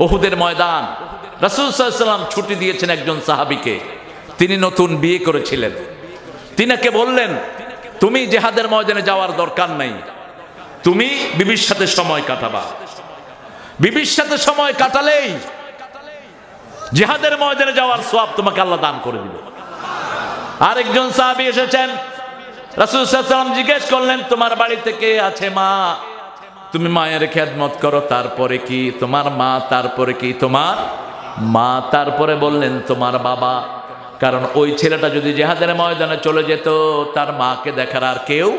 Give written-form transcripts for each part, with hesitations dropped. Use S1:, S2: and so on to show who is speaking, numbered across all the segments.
S1: উহুদের ময়দান। রাসূল সাল্লাল্লাহু আলাইহি ওয়াসাল্লাম ছুটি দিয়েছেন একজন সাহাবীকে, তিনি নতুন বিয়ে করেছিলেন। তিনাকে বললেন, তুমি জিহাদের ময়দানে যাওয়ার দরকার নাই, তুমি বিবির সাথে সময় কাটাবা। বিবির সাথে সময় কাটালেই জিহাদের ময়দানে যাওয়ার সওয়াব তোমাকে আল্লাহ দান করে দিবে। আরেকজন সাহাবী এসেছেন, রাসূল সাল্লাল্লাহু আলাইহি ওয়াসাল্লাম জিজ্ঞেস করলেন, তোমার বাড়িতে কে আছে? মা। তুমি মায়ের খেদমত করো, তারপরে কি? তোমার মা। তারপরে কি? তোমার মা। তারপরে বললেন, তোমার বাবা। কারণ ওই ছেলেটা যদি জিহাদের ময়দানে চলে যেত, তার মাকে দেখার আর কেউ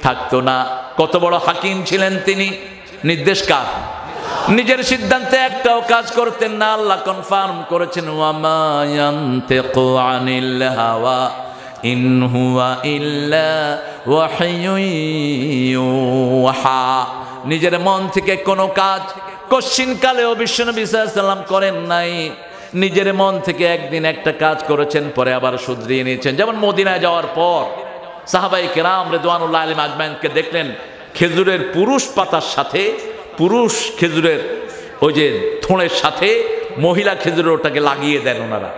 S1: থাকতো না। কত বড় হাকিম ছিলেন তিনি! নির্দেশ কার? নিজের সিদ্ধান্তে একটাও কাজ করতেন না। আল্লাহ কনফার্ম করেছেন, ওয়ামা ইয়ানতিকু আনিল হাওয়া ইন হুয়া ইল্লা ওয়াহয়ুন ইউহা। নিজের মন থেকে কোনো কাজ কশ্চিনকালেও বিশ্বনবী সাল্লাল্লাহু আলাইহি ওয়াসাল্লাম করেন নাই। নিজের মন থেকে একদিন একটা কাজ করেছেন, পরে আবার শুধরিয়ে নিয়েছেন। যেমন মদিনায় যাওয়ার পর সাহাবায়ে কেরাম রিদওয়ানুল্লাহি আলাইহিম আজমাইনকে দেখলেন খেজুরের পুরুষ পাতার সাথে, পুরুষ খেজুরের ওই যে থোড়ের সাথে মহিলা খেজুরের ওটাকে লাগিয়ে দেন ওনারা।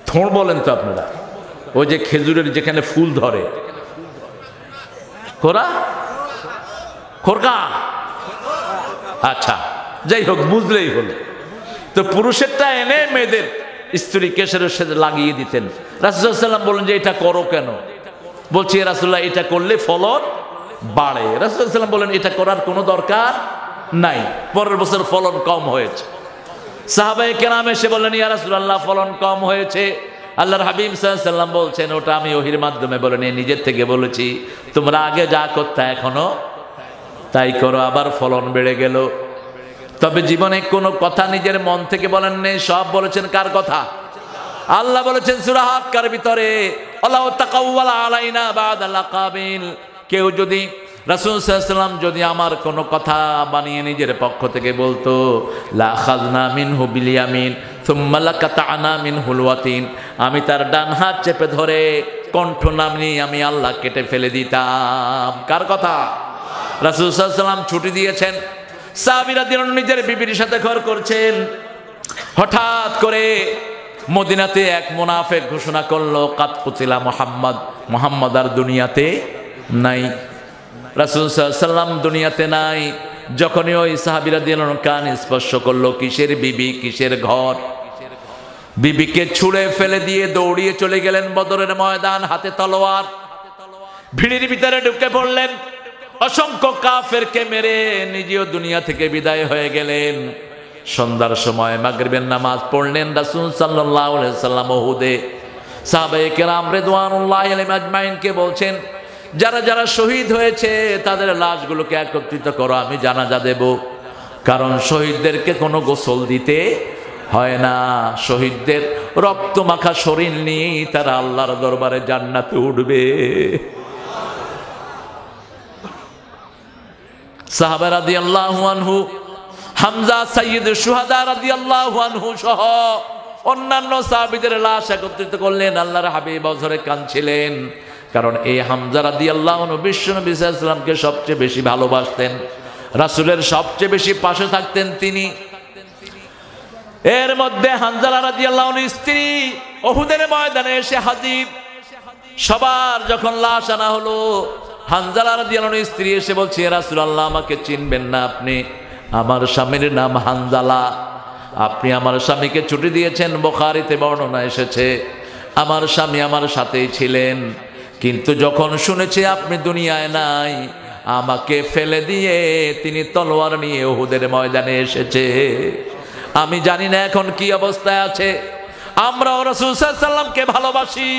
S1: থোড় বলেন তো আপনারা, ওই যে খেজুরের যেখানে ফুল ধরে, খোরা খোরকা, আচ্ছা যাই হোক, বুঝলেই হলো। তো পুরুষেরটা এনে মেয়েদের স্ত্রী কেশরের সাথে লাগিয়ে দিতেন। রাসূল সাল্লাল্লাহু আলাইহি ওয়াসাল্লাম বলেন যে এটা করো কেন? বলছি, রাসূলুল্লাহ এটা করলে ফলন বাড়ে। রাসূল সাল্লাল্লাহু আলাইহি ওয়াসাল্লাম বলেন এটা করার কোনো দরকার নাই। পরের বছর ফলন কম হয়েছে। সাহাবায়ে কেরাম এসে বললেন, ইয়া রাসূলুল্লাহ ফলন কম হয়েছে। আল্লাহর হাবিব সাল্লাল্লাহু আলাইহি ওয়াসাল্লাম বলছেন, ওটা আমি ওহীর মাধ্যমে বলিনি, নিজের থেকে বলেছি। তোমরা আগে যা করতে এখনো তাই করো, আবার ফলন বেড়ে গেল। তবে জীবনে কোনো কথা নিজের মন থেকে বলেন নেই, সব বলেছেন কার কথা? আল্লাহ বলেছেন সূরা হাক্কার ভিতরে, আল্লাহু তাকাওয়ালা আলাইনা বা'দা লাকাবিল। কেউ যদি রাসূল সাল্লাল্লাহু আলাইহি ওয়াসাল্লাম যদি আমার কোনো কথা বানিয়ে নিজের পক্ষ থেকে বলতো, লা খাযনা মিনহু বিল ইয়ামিন সুম্মা লাকাতা'না মিনহুল ওয়াতিন, আমি তার ডান হাত চেপে ধরে কণ্ঠ নামনি আমি আল্লাহ কেটে ফেলে দিতাম। কার কথা? রাসূল সাল্লাল্লাহু আলাইহি ওয়াসাল্লাম ছুটি দিয়েছেন। সাহাবীরা দিন নিজের বিবির সাথে ঘর করছেন। হঠাৎ করে মদিনাতে এক মুনাফিক ঘোষণা করলো, কাদ কুতিলা মুহাম্মদ, মুহাম্মদ আর দুনিয়াতে নাই। রাসূল সাল্লাল্লাহু আলাইহি ওয়াসাল্লাম দুনিয়াতে নাই। যখনই ওই সাহাবীরা দিন কান স্পর্শ করলো, কিসের বিবি, কিসের ঘর? বিবিকে ছুঁড়ে ফেলে দিয়ে দৌড়িয়ে চলে গেলেন বদরের ময়দান, হাতে তলোয়ার। ভিড়ের ভিতরে ঢুকে পড়লেন, অসংখ্য কাফেরকে মেরে নিজেও দুনিয়া থেকে বিদায় হয়ে গেলেন। সন্ধ্যার সময় মাগরিবের নামাজ পড়লেন রাসূল সাল্লাল্লাহু আলাইহি ওয়াসাল্লাম উহুদে। সাহাবায়ে কেরাম রিদওয়ানুল্লাহি আলাইহিম আজমাইনকে বলছেন, যারা যারা শহীদ হয়েছে তাদের লাশগুলোকে একত্রিত করো, আমি জানাজা দেব। কারণ শহীদদেরকে কোনো গোসল দিতে হয় না। শহীদদের রক্ত মাখা শরীর নিয়ে তারা আল্লাহর দরবারে জান্নাতে উঠবে। সাহাবা রাদিয়াল্লাহু আনহু, হামজা সাইয়্যিদুশ শুহাদা রাদিয়াল্লাহু আনহু সহ অন্যান্য সাহাবীদের লাশ একত্রিত করলেন। আল্লাহর হাবিব অঝরে কাঁদছিলেন, কারণ এই হামজা রাদিয়াল্লাহু আনহু বিশ্বনবী সাল্লাল্লাহু আলাইহি ওয়াসাল্লামকে সবচেয়ে বেশি ভালোবাসতেন, রাসূলের সবচেয়ে বেশি পাশে থাকতেন তিনি। এর মধ্যে হামজা রাদিয়াল্লাহু আনহু স্ত্রী উহুদের ময়দানে এসে হাজির। সবার যখন লাশ আনা হলো, হামজা রাদিয়াল্লাহু আনহু স্ত্রী এসে বলছে, ইয়া রাসূলুল্লাহ আমাকে চিনবেন না আপনি? আমার স্বামীর নাম হানজালা। আপনি আমার স্বামীকে ছুটি দিয়েছেন, বুখারীতে বর্ণনা এসেছে। আমার স্বামী আমার সাথেই ছিলেন, কিন্তু যখন শুনেছে আপনি দুনিয়ায় নাই, আমাকে ফেলে দিয়ে তিনি তলোয়ার নিয়ে উহুদের ময়দানে এসেছে। আমি জানি না এখন কি অবস্থায় আছে। আমরা রাসূল সাল্লাল্লাহু আলাইহি ওয়াসাল্লামকে ভালোবাসি,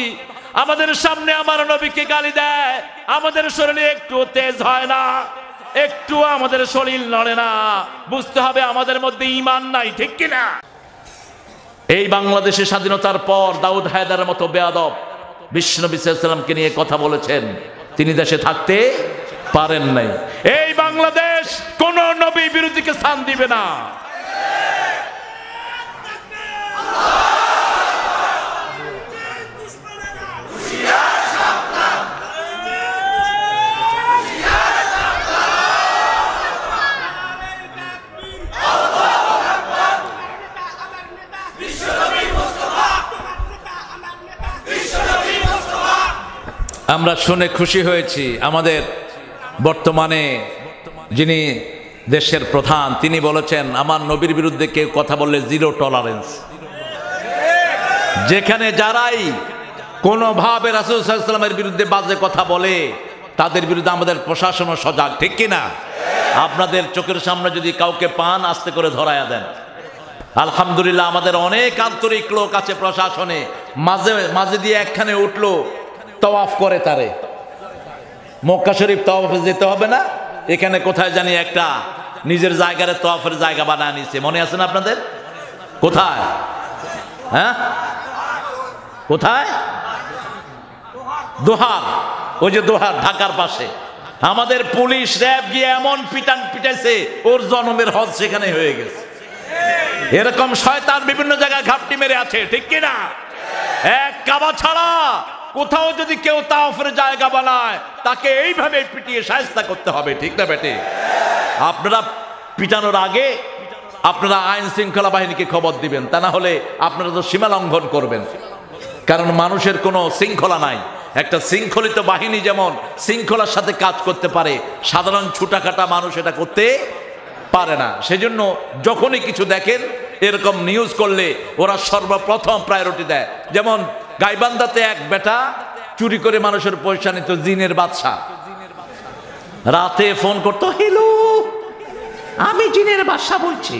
S1: আমাদের সামনে আমার নবীকে গালি দেয়, আমাদের শরীরে একটু তেজ হয় না, একটু আমাদের শরীর নড়ে না। বুঝতে হবে আমাদের মধ্যে ঈমান নাই, ঠিক কি না? এই বাংলাদেশের স্বাধীনতার পর দাউদ হায়দারের মতো বেয়াদব বিশ্বনবী সাল্লাল্লাহু আলাইহি ওয়াসাল্লামকে নিয়ে কথা বলেছেন, তিনি দেশে থাকতে পারেন নাই। এই বাংলাদেশ কোন নবী বিরোধীকে স্থান দিবে না। আমরা শুনে খুশি হয়েছি আমাদের বর্তমানে যিনি দেশের প্রধান তিনি বলেছেন আমার নবীর বিরুদ্ধে কেউ কথা বললে জিরো টলারেন্স। যেখানে যারাই কোনোভাবে রাসূল সাল্লাল্লাহু আলাইহি ওয়াসাল্লামের বিরুদ্ধে বাজে কথা বলে তাদের বিরুদ্ধে আমাদের প্রশাসনও সজাগ, ঠিক কিনা? আপনাদের চোখের সামনে যদি কাউকে পান আস্তে করে ধরায়া দেন। আলহামদুলিল্লাহ আমাদের অনেক আন্তরিক লোক আছে প্রশাসনে, মাঝে মাঝে দিয়ে একখানে উঠলো তওয়াফ করে, তারে মক্কা শরীফ তওয়াফে যেতে হবে না, এখানে কোথায় জানি একটা নিজের জায়গার তওয়াফের জায়গা বানায় নিছে, মনে আছে না আপনাদের? কোথায়? হ্যাঁ কোথায়? দোহার, ওই যে দোহার ঢাকার পাশে। আমাদের পুলিশ র্যাব গিয়ে এমন পিটান পিটাইছে ওর জন্মের হজ সেখানে হয়ে গেছে। এরকম শয়তান বিভিন্ন জায়গায় ঘাপটি মেরে আছে, ঠিক কিনা? এক কাবা ছাড়া কোথাও যদি কেউ তাওয়াফের জায়গা বানায় তাকে এইভাবে পিটিয়ে শায়েস্তা করতে হবে, ঠিক না বেটে? আপনারা পিটানোর আগে আপনারা আইন শৃঙ্খলা বাহিনীকে খবর দিবেন, তা না হলে আপনারা তো সীমা লঙ্ঘন করবেন। কারণ মানুষের কোনো শৃঙ্খলা নাই। একটা শৃঙ্খলিত বাহিনী যেমন শৃঙ্খলার সাথে কাজ করতে পারে, সাধারণ ছুটাকাটা মানুষ এটা করতে পারে না। সেজন্য যখনই কিছু দেখেন এরকম নিউজ করলে ওরা সর্বপ্রথম প্রায়োরিটি দেয়। যেমন গাইবান্ধাতে এক বেটা চুরি করে মানুষের পয়সা নিত, জিনের বাদশা। রাতে ফোন করতো, হ্যালো আমি জিনের বাদশা বলছি,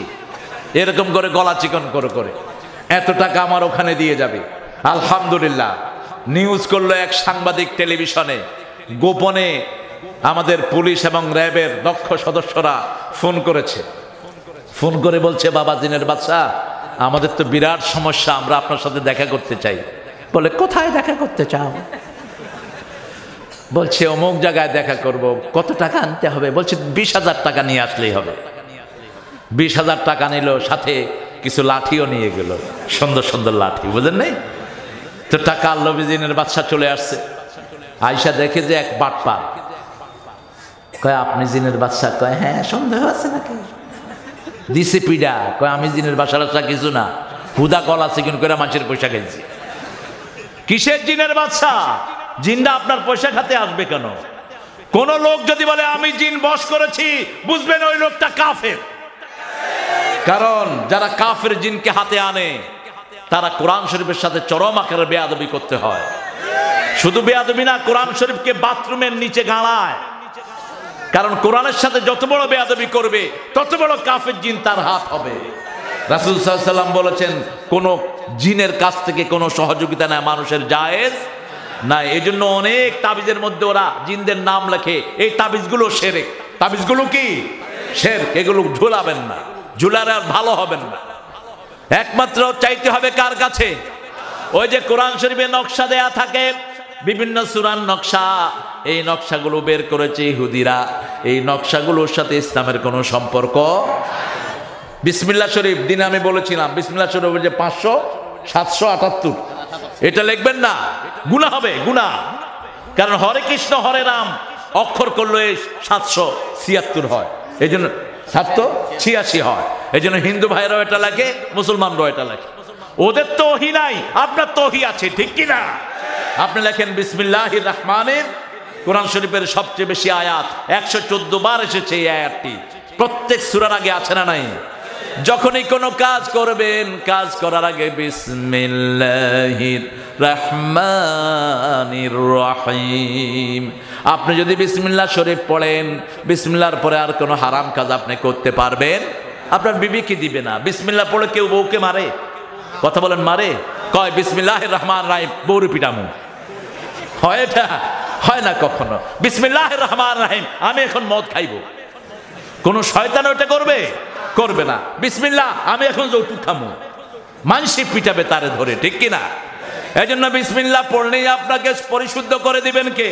S1: এরকম করে গলা চিকন করে করে এত টাকা আমার ওখানে দিয়ে যাবে। আলহামদুলিল্লাহ নিউজ করলো এক সাংবাদিক টেলিভিশনে, গোপনে আমাদের পুলিশ এবং র্যাবের দক্ষ সদস্যরা ফোন করেছে। ফোন করে বলছে, বাবা জিনের বাদশা আমাদের তো বিরাট সমস্যা, আমরা আপনার সাথে দেখা করতে চাই। বলে কোথায় দেখা করতে চাও? বলছে অমুক জায়গায় দেখা করব। কত টাকা আনতে হবে? বলছে 20,000 টাকা নিয়ে আসলেই হবে। 20,000 টাকা নিল, সাথে কিছু লাঠিও নিয়ে গেল, সুন্দর সুন্দর লাঠি, বুঝলেন নাই? তো টাকা আল্লাহ জিনের বাদশা চলে আসছে। আয়সা দেখে যে এক বাটপার, কয় আপনি জিনের বাদশা? কয় হ্যাঁ, সন্দেহ আছে নাকি? দিছে পিডা, কয় আমি জিনের বাদশা কিছু না, হুদা কল আছে কিন্তু করে মানুষের পয়সা খেয়েছি। কিসের জিনের বাদশা? জিনটা আপনার পয়সা খাতে আসবে কেন? কোন লোক যদি বলে আমি জিন বশ করেছি, বুঝবেন ওই লোকটা কাফের। কারণ যারা কাফের জিনকে হাতে আনে তারা কোরআন শরীফের সাথে চরম আকারে বেয়াদবি করতে হয়। শুধু বেয়াদবি না, কোরআন শরীফকে বাথরুমের নিচে গাড়ায়। কারণ কোরআনের সাথে যত বড় বেয়াদবি করবে তত বড় কাফের জিন তার হাত হবে। রাসূল সাল্লাল্লাহু আলাইহি ওয়াসাল্লাম বলেছেন কোন জিনের কাছ থেকে কোনো সহযোগিতা নেয় মানুষের জায়েজ না। এই জন্য অনেক তাবিজের মধ্যে ওরা জিনদের নাম লেখে, এই তাবিজগুলো শিরক। তাবিজগুলো কি? শিরক। এগুলো ঝুলাবেন না, ঝুলালে আর ভালো হবেন না। একমাত্র চাইতে হবে কার কাছে? ওই যে কোরআন শরীফে নকশা দেয়া থাকে, বিভিন্ন সূরার নকশা, এই নকশাগুলো বের করেছে ইহুদিরা। এই নকশাগুলোর সাথে ইসলামের কোনো সম্পর্ক। বিসমিল্লাহ শরীফ দিনে আমি বলেছিলাম, বিসমিল্লাহ শরীফের যে 500-778 এটা লিখবেন না, গুনাহ হবে, গুনাহ। কারণ হরে কৃষ্ণ হরে রাম অক্ষর করলে 776 হয়, এই জন্য 786 হয়। এই জন্য হিন্দু ভাইরাও এটা লেখে, মুসলমানরাও এটা লেখে। ওদের তো ওহী নাই, আপনার তো ওহী আছে, ঠিক কিনা? আপনি লেখেন বিসমিল্লাহির রহমানির, কোরআন শরীফের সবচেয়ে বেশি আয়াত 114 বার এসেছে এই আয়াতটি। প্রত্যেক সূরার আগে আছে না নাই? যখনই কোনো কাজ করবেন, কাজ করার আগে বিসমিল্লাহির রহমানির রহিম। আপনি যদি বিসমিল্লাহ শরীফ পড়েন, বিসমিল্লাহর পরে আর কোনো হারাম কাজ আপনি করতে পারবেন? আপনার বিবি কি দিবে না? বিসমিল্লাহ পড়ে কেউ বউকে মারে? কথা বলেন, মারে? কয় বিসমিল্লাহির রহমানির রহিম, বউরে পিটামু। হয় এটা? হয় না কখনো। বিসমিল্লাহির রহমানির রহিম, আমি এখন মদ খাইবো, কোন শয়তান ওটা করবে? করবে না। বিসমিল্লাহ, আমি এখন যৌতুক খামু, মানসি পিটাবে তারে ধরে, ঠিক কিনা? এই জন্য বিসমিল্লাহ পড়লেই আপনাকে পরিশুদ্ধ করে দিবেন কে?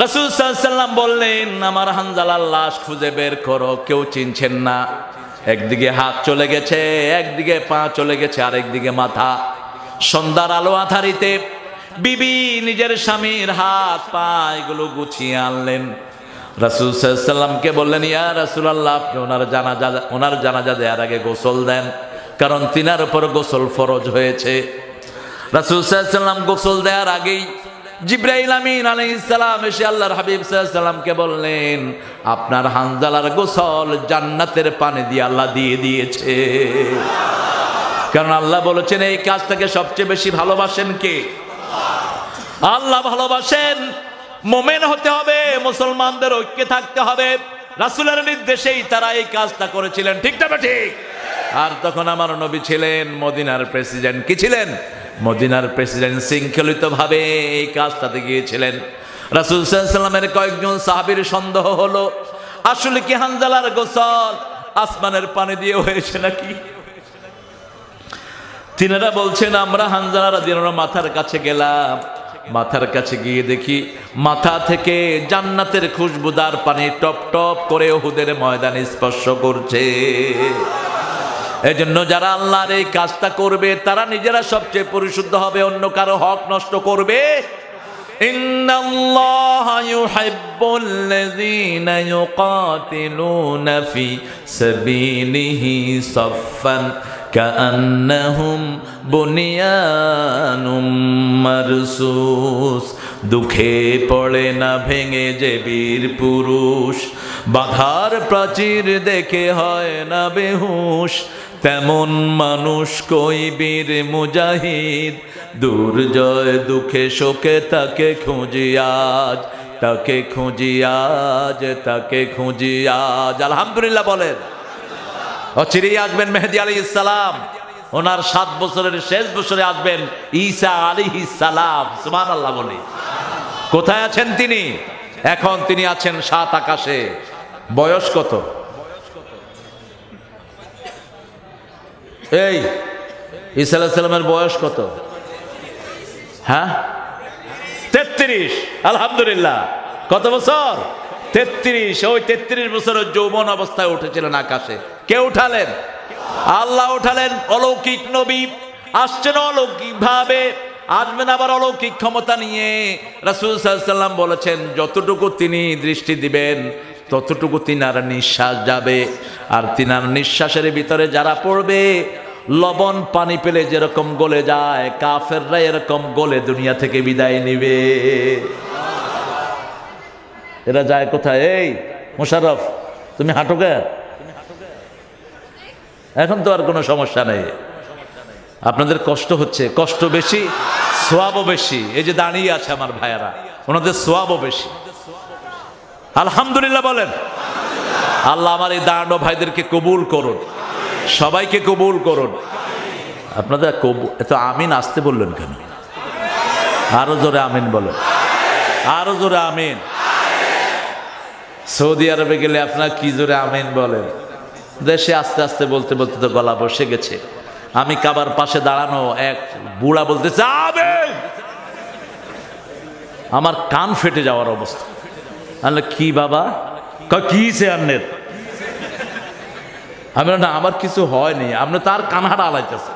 S1: রাসূল সাল্লাল্লাহু আলাইহি ওয়াসাল্লাম বললেন, আমার হানজালার লাশ খুঁজে বের করো, কেউ চিনছেন না। একদিকে হাত চলে গেছে, একদিকে পা চলে গেছে, আর একদিকে মাথা। সন্ধ্যার আলো আধারিতে বিবি নিজের স্বামীর হাত পা এগুলো গুছিয়ে আনলেন। রাসূল সাল্লাল্লাহু আলাইহি ওয়াসাল্লামকে বললেন, ইয়া রাসূলুল্লাহ, আপনি ওনার জানাজা দেওয়ার আগে গোসল দেন, কারণ তিনার উপর গোসল ফরজ হয়েছে। রাসূল সাল্লাল্লাহু আলাইহি ওয়াসাল্লাম গোসল দেওয়ার আগেই জিবরাইল আমিন আলাইহিস সালাম এসে আল্লাহর হাবিব সাল্লাল্লাহু আলাইহি সাল্লামকে বললেন, আপনার হানজালার গোসল জান্নাতের পানি দিয়ে আল্লাহ দিয়ে দিয়েছে। কারণ আল্লাহ বলেছেন এই কাজটাকে সবচেয়ে বেশি ভালোবাসেন কে? আল্লাহ ভালোবাসেন। মুমিন হতে হবে, মুসলমানদের ঐক্যে থাকতে হবে। রাসূলের নির্দেশেই তারা এই কাজটা করেছিলেন, ঠিক না ঠিক? আর তখন আমার নবী ছিলেন মদিনার প্রেসিডেন্ট। কি ছিলেন? মদিনার প্রেসিডেন্ট। শৃঙ্খলিতভাবে এই কাজটাতে গিয়েছিলেন। রাসূল সাল্লাল্লাহু আলাইহি ওয়াসাল্লামের কয়েকজন সাহাবীর সন্দেহ হলো, আসলে কি হানজালার গোসল আসমানের পানি দিয়ে হয়েছে নাকি? তিনারা বলছেন, আমরা হানজালা রাদিয়াল্লাহু আনহু মাথার কাছে গেলাম, মাথার কাছে গিয়ে দেখি মাথা থেকে জান্নাতের খুশবুদার পানি টপ টপ করে উহুদের ময়দানে স্পর্শ করছে। এজন্য যারা আল্লাহর এই কাজটা করবে তারা নিজেরা সবচেয়ে পরিশুদ্ধ হবে, অন্য কারো হক নষ্ট করবে। ইন্নাল্লাহা ইউহিব্বুল্লাযীনা ইউকাতিলুনা ফি সাবিলিহি সাফফান কাআন্নাহুম বুনিয়ানুম মারসুস। দুঃখে পড়ে না ভেঙে যে বীর পুরুষ, বাধার প্রাচীর দেখে হয় না বেহুশ, তেমন মানুষ কই বীর মুজাহিদ। দুর্জয় দুঃখে শোকে তাকে খুঁজি আজ, তাকে খুঁজি আজ, তাকে খুঁজি আজ। আলহামদুলিল্লাহ বলেন। অচিরেই আসবেন মেহেদী আলাইহিস সালাম, ওনার 7 বছরের শেষ বছরে আসবেন ঈসা আলাইহিস সালাম। সুবহানাল্লাহ বলি। কোথায় আছেন তিনি? এখন তিনি আছেন 7 আকাশে। বয়স কত? এই ঈসা আলাইহিস সালামের বয়স কত? হ্যাঁ 33। আলহামদুলিল্লাহ। কত বছর? 33। ওই 33 বছরের যৌবন অবস্থায় উঠেছিলেন আকাশে। কে উঠালেন? আল্লাহ উঠালেন। অলৌকিক নবী আসছেন অলৌকিক ভাবে, আসবেন আবার অলৌকিক ক্ষমতা নিয়ে। রাসূল সাল্লাল্লাহু আলাইহি ওয়াসাল্লাম বলেছেন, যতটুকু তিনি দৃষ্টি দিবেন ততটুকু তিনার নিঃশ্বাস যাবে। আর তিনার নিঃশ্বাসের ভিতরে যারা পড়বে, লবণ পানি পেলে যেরকম গলে যায়, কাফেররা এরকম গলে দুনিয়া থেকে বিদায় নিবে। এরা যায় কোথায়? এই মোশাররফ, তুমি হাঁটো কে? এখন তো আর কোনো সমস্যা নেই। আপনাদের কষ্ট হচ্ছে, কষ্ট বেশি, সোয়াবও বেশি। এই যে দাঁড়িয়ে আছে আমার ভাইয়ারা, ওনাদের সোয়াবও বেশি। আলহামদুলিল্লাহ বলেন। আল্লাহ আমার এই দাঁড়ানো ভাইদেরকে কবুল করুন, সবাইকে কবুল করুন। আপনাদের এত আমিন আসতে বললেন কেন? আরো জোরে আমিন বলেন, আরো জোরে আমিন। সৌদি আরবে গেলে আপনার কি জোরে আমিন বলেন। দেশে আস্তে আস্তে বলতে বলতে তো গলা বসে গেছে। আমি কাবার পাশে দাঁড়ানো এক বুড়া বলতেছে আমিন, আমার কান ফেটে যাওয়ার অবস্থা। আল্লাহ কি বাবা? কি সে আন্নের? আমি না, আমার কিছু হয়নি, আপনি তার কানহারা আলাইতেছে।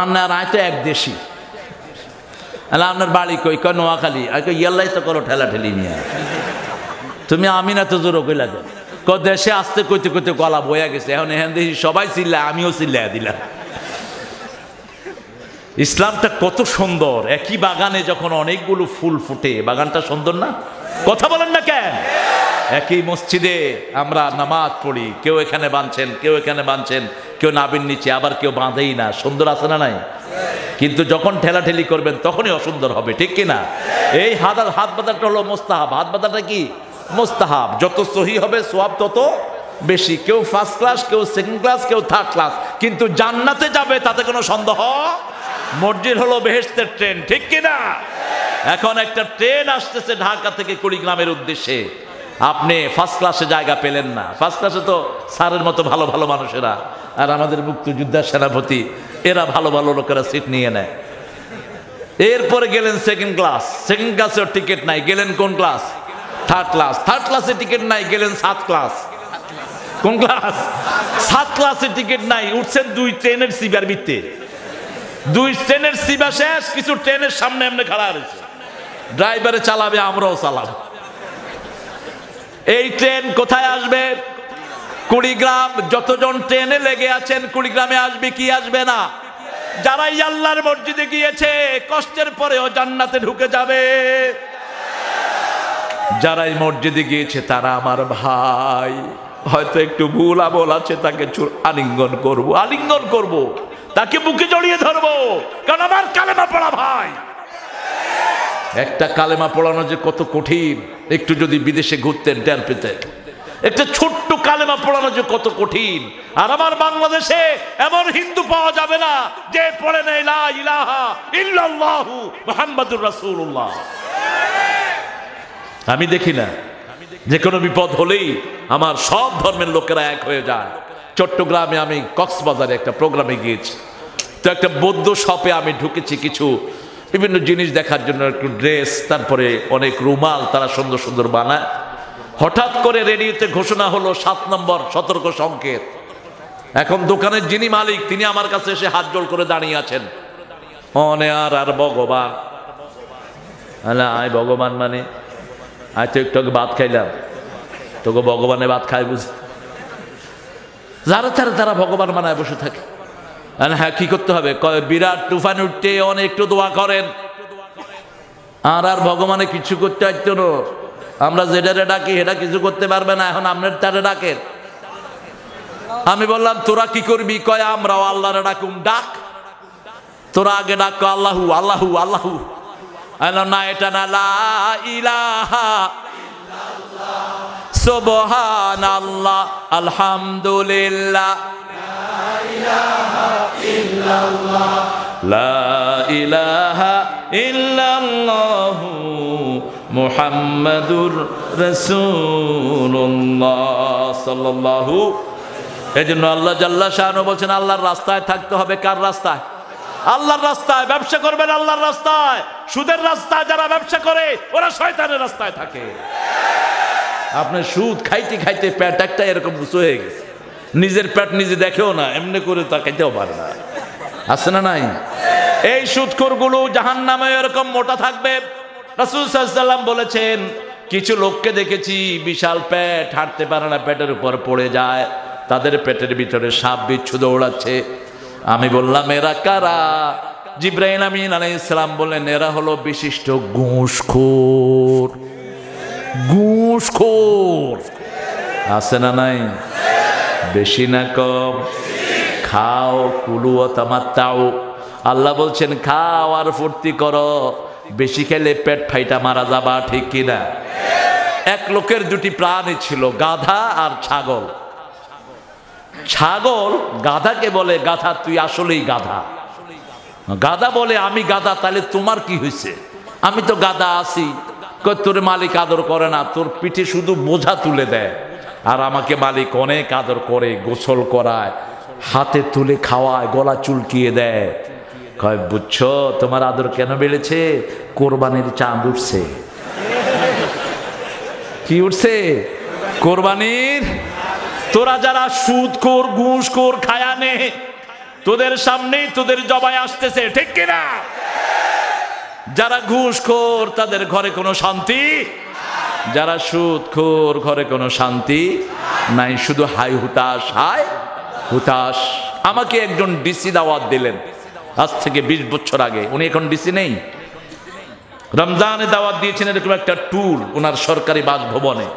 S1: আন্নার আয় তো এক দেশি। আল্লাহ আপনার বাড়ি কই? কয় নোয়াখালী। আর কই ইয়াল্লাই তো করো ঠেলা ঠেলি নিয়ে। তুমি আমি না তো জোর কই লাগে। দেশে আসতে কইতে কইতে গলা বয়া গেছে। এখন এখান দেখি সবাই চিল্লায়, আমিও চিল্লায় দিলাম। ইসলামটা কত সুন্দর। একই বাগানে যখন অনেকগুলো ফুল ফুটে, বাগানটা সুন্দর না? কথা বলেন না কেন? একই মসজিদে আমরা নামাজ পড়ি, কেউ এখানে বাঁধছেন, কেউ এখানে বাঁধছেন, কেউ নাবির নিচে, আবার কেউ বাঁধেই না। সুন্দর আছে না নাই? কিন্তু যখন ঠেলাঠেলি করবেন তখনই অসুন্দর হবে, ঠিক কিনা? এই হাত বাঁধাটা হলো মোস্তাহাব। হাত বাঁধাটা কি? মোস্তাহাব। যত সহি হবে সোয়াব তত বেশি। কেউ ফার্স্ট ক্লাস, কেউ সেকেন্ড ক্লাস, কেউ থার্ড ক্লাস, কিন্তু জান্নাতে যাবে তাতে কোনো সন্দেহ। মসজিদ হলো বেহেশতের ট্রেন, ঠিক কিনা? এখন একটা ট্রেন আসতেছে ঢাকা থেকে কুড়িগ্রামের উদ্দেশ্যে। আপনি ফার্স্ট ক্লাসে জায়গা পেলেন না। ফার্স্ট ক্লাসে তো স্যারের মতো ভালো ভালো মানুষেরা, আর আমাদের মুক্তিযোদ্ধা সেনাপতি, এরা ভালো ভালো লোকেরা সিট নিয়ে নেয়। এরপরে গেলেন সেকেন্ড ক্লাস, সেকেন্ড ক্লাসের টিকিট নাই, গেলেন কোন ক্লাস? Third class. থার্ড ক্লাসে টিকিট নাই, গেলেন 7 ক্লাস। কোন ক্লাস? 7 ক্লাসে টিকিট নাই, উঠছেন 2 ট্রেনের সিবার ভিত্তে। 2 ট্রেনের সিবা শেষ, কিছু ট্রেনের সামনে এমনি খাড়া রয়েছে। ড্রাইভারে চালাবে, আমরাও চালাবো। এই ট্রেন কোথায় আসবে? কুড়িগ্রাম। যতজন ট্রেনে লেগে আছেন কুড়িগ্রামে আসবে কি আসবে না? যারাই আল্লাহর মসজিদে গিয়েছে কষ্টের পরেও জান্নাতে ঢুকে যাবে। যারাই মসজিদে গিয়েছে তারা আমার ভাই। হয়তো একটু ভুল আমল আছে, তাকে আলিঙ্গন করব, তাকে বুকে জড়িয়ে ধরবো, কারণ আমার কালেমা পড়া ভাই। একটা কালেমা পড়ানো যে কত কঠিন, একটু যদি বিদেশে ঘুরতেন টের পেতেন। একটা ছোট্ট কালেমা পড়ানো যে কত কঠিন। আর আমার বাংলাদেশে এমন হিন্দু পাওয়া যাবে না যে পড়ে নেই লা ইলাহা ইল্লাল্লাহু মুহাম্মাদুর রাসূলুল্লাহ। আমি দেখি না, যে কোনো বিপদ হলেই আমার সব ধর্মের লোকেরা এক হয়ে যায়। চট্টগ্রামে আমি কক্সবাজারে একটা প্রোগ্রামে গিয়েছি, তো একটা বৌদ্ধ শপে আমি ঢুকেছি কিছু বিভিন্ন জিনিস দেখার জন্য, একটু ড্রেস, তারপরে অনেক রুমাল তারা সুন্দর সুন্দর বানায়। হঠাৎ করে রেডিওতে ঘোষণা হলো 7 নম্বর সতর্ক সংকেত। এখন দোকানের যিনি মালিক তিনি আমার কাছে এসে হাত জোড় করে দাঁড়িয়ে আছেন। অনে আর ভগবান, আয় ভগবান মানে আয় তো একটু ভাত খাইলাম, তোকে ভগবানে ভাত খাই বুঝ। যারা তারা ভগবান মানায় বসে থাকে। হ্যাঁ কি করতে হবে? বিরাট তুফান উঠতে অনেক একটু দোয়া করেন। আর ভগবানে কিছু করতে পারতো না। আমরা যেটারে ডাকি সেটা কিছু করতে পারবে না, এখন আপনার তারে ডাকেন। আমি বললাম তোরা কি করবি? কয় আমরাও আল্লাহরে ডাকুম। ডাক, তোরা আগে ডাক আল্লাহু আল্লাহু আল্লাহু। না এটা না, লা ইলাহা সুবহানাল্লাহ আলহামদুলিল্লাহ লা ইলাহা ইল্লাল্লাহু মুহাম্মাদুর রাসূলুল্লাহ সাল্লাল্লাহু। এজন্য আল্লাহ জাল্লা শাআনহু বলেন আল্লাহর রাস্তায় থাকতে হবে। কার রাস্তায়? আল্লাহর রাস্তায়। ব্যবসা করবেন আল্লাহর রাস্তায়। সুদের রাস্তায় যারা ব্যবসা করে ওরা শয়তানের রাস্তায় থাকে। আপনার সুদ খাইতে খাইতে পেট একটা এরকম উঁচু হয়ে গেছে, নিজের পেট নিজে দেখেও না, এমনি করে তা খাইতেও পারে না। আছে না নাই? এই সুদখোরগুলো জাহান্নামে এরকম মোটা থাকবে। রাসূল সাল্লাল্লাহু আলাইহি ওয়াসাল্লাম বলেছেন কিছু লোককে দেখেছি বিশাল পেট, হাঁটতে পারে না, পেটের উপর পড়ে যায়, তাদের পেটের ভিতরে সাপ বিচ্ছু দৌড়াচ্ছে। আমি বললাম এরা কারা? জিবরাইল আমিন আলাইহিস সালাম বললেন এরা হলো বিশিষ্ট ঘুষখোর। ঘুষখোর আছে না নাই? বেশি না কম? খাও, কুলু ওয়া তামাত্তাউ। আল্লাহ বলছেন খাও আর ফুর্তি করো, বেশি খেলে পেট ফাইটা মারা যাবা, ঠিক কিনা? এক লোকের দুটি প্রাণী ছিল, গাধা আর ছাগল। ছাগল গাধাকে বলে গাধা তুই আসলেই গাধা। গাধা বলে আমি গাধা, তাহলে তোমার কি হয়েছে? আমি তো গাধা আছি। তোর মালিক আদর করে না, তোর পিঠে শুধু বোঝা তুলে দেয়, আর আমাকে মালিক অনেক আদর করে, গোসল করায়, হাতে তুলে খাওয়ায়, গলা চুলকিয়ে দেয়। কয় বুঝছো তোমার আদর কেন বেড়েছে? কোরবানির চাঁদ উঠছে। কি উঠছে? কোরবানির। তোরা যারা সুদখোর ঘুষখোর খায়ানে, তোদের সামনেই তোদের জবাই আসতেছে, ঠিক কিনা? যারা ঘুষখোর তাদের ঘরে কোনো শান্তি, যারা সুদখোর ঘরে কোনো শান্তি নাই, শুধু হাই হুতাশ, হাই হুতাশ। আমাকে একজন ডিসি দাওয়াত দিলেন আজ থেকে 20 বছর আগে, উনি এখন ডিসি নেই। রমজানে দাওয়াত দিয়েছেন এরকম একটা টুল ওনার সরকারি বাসভবনে।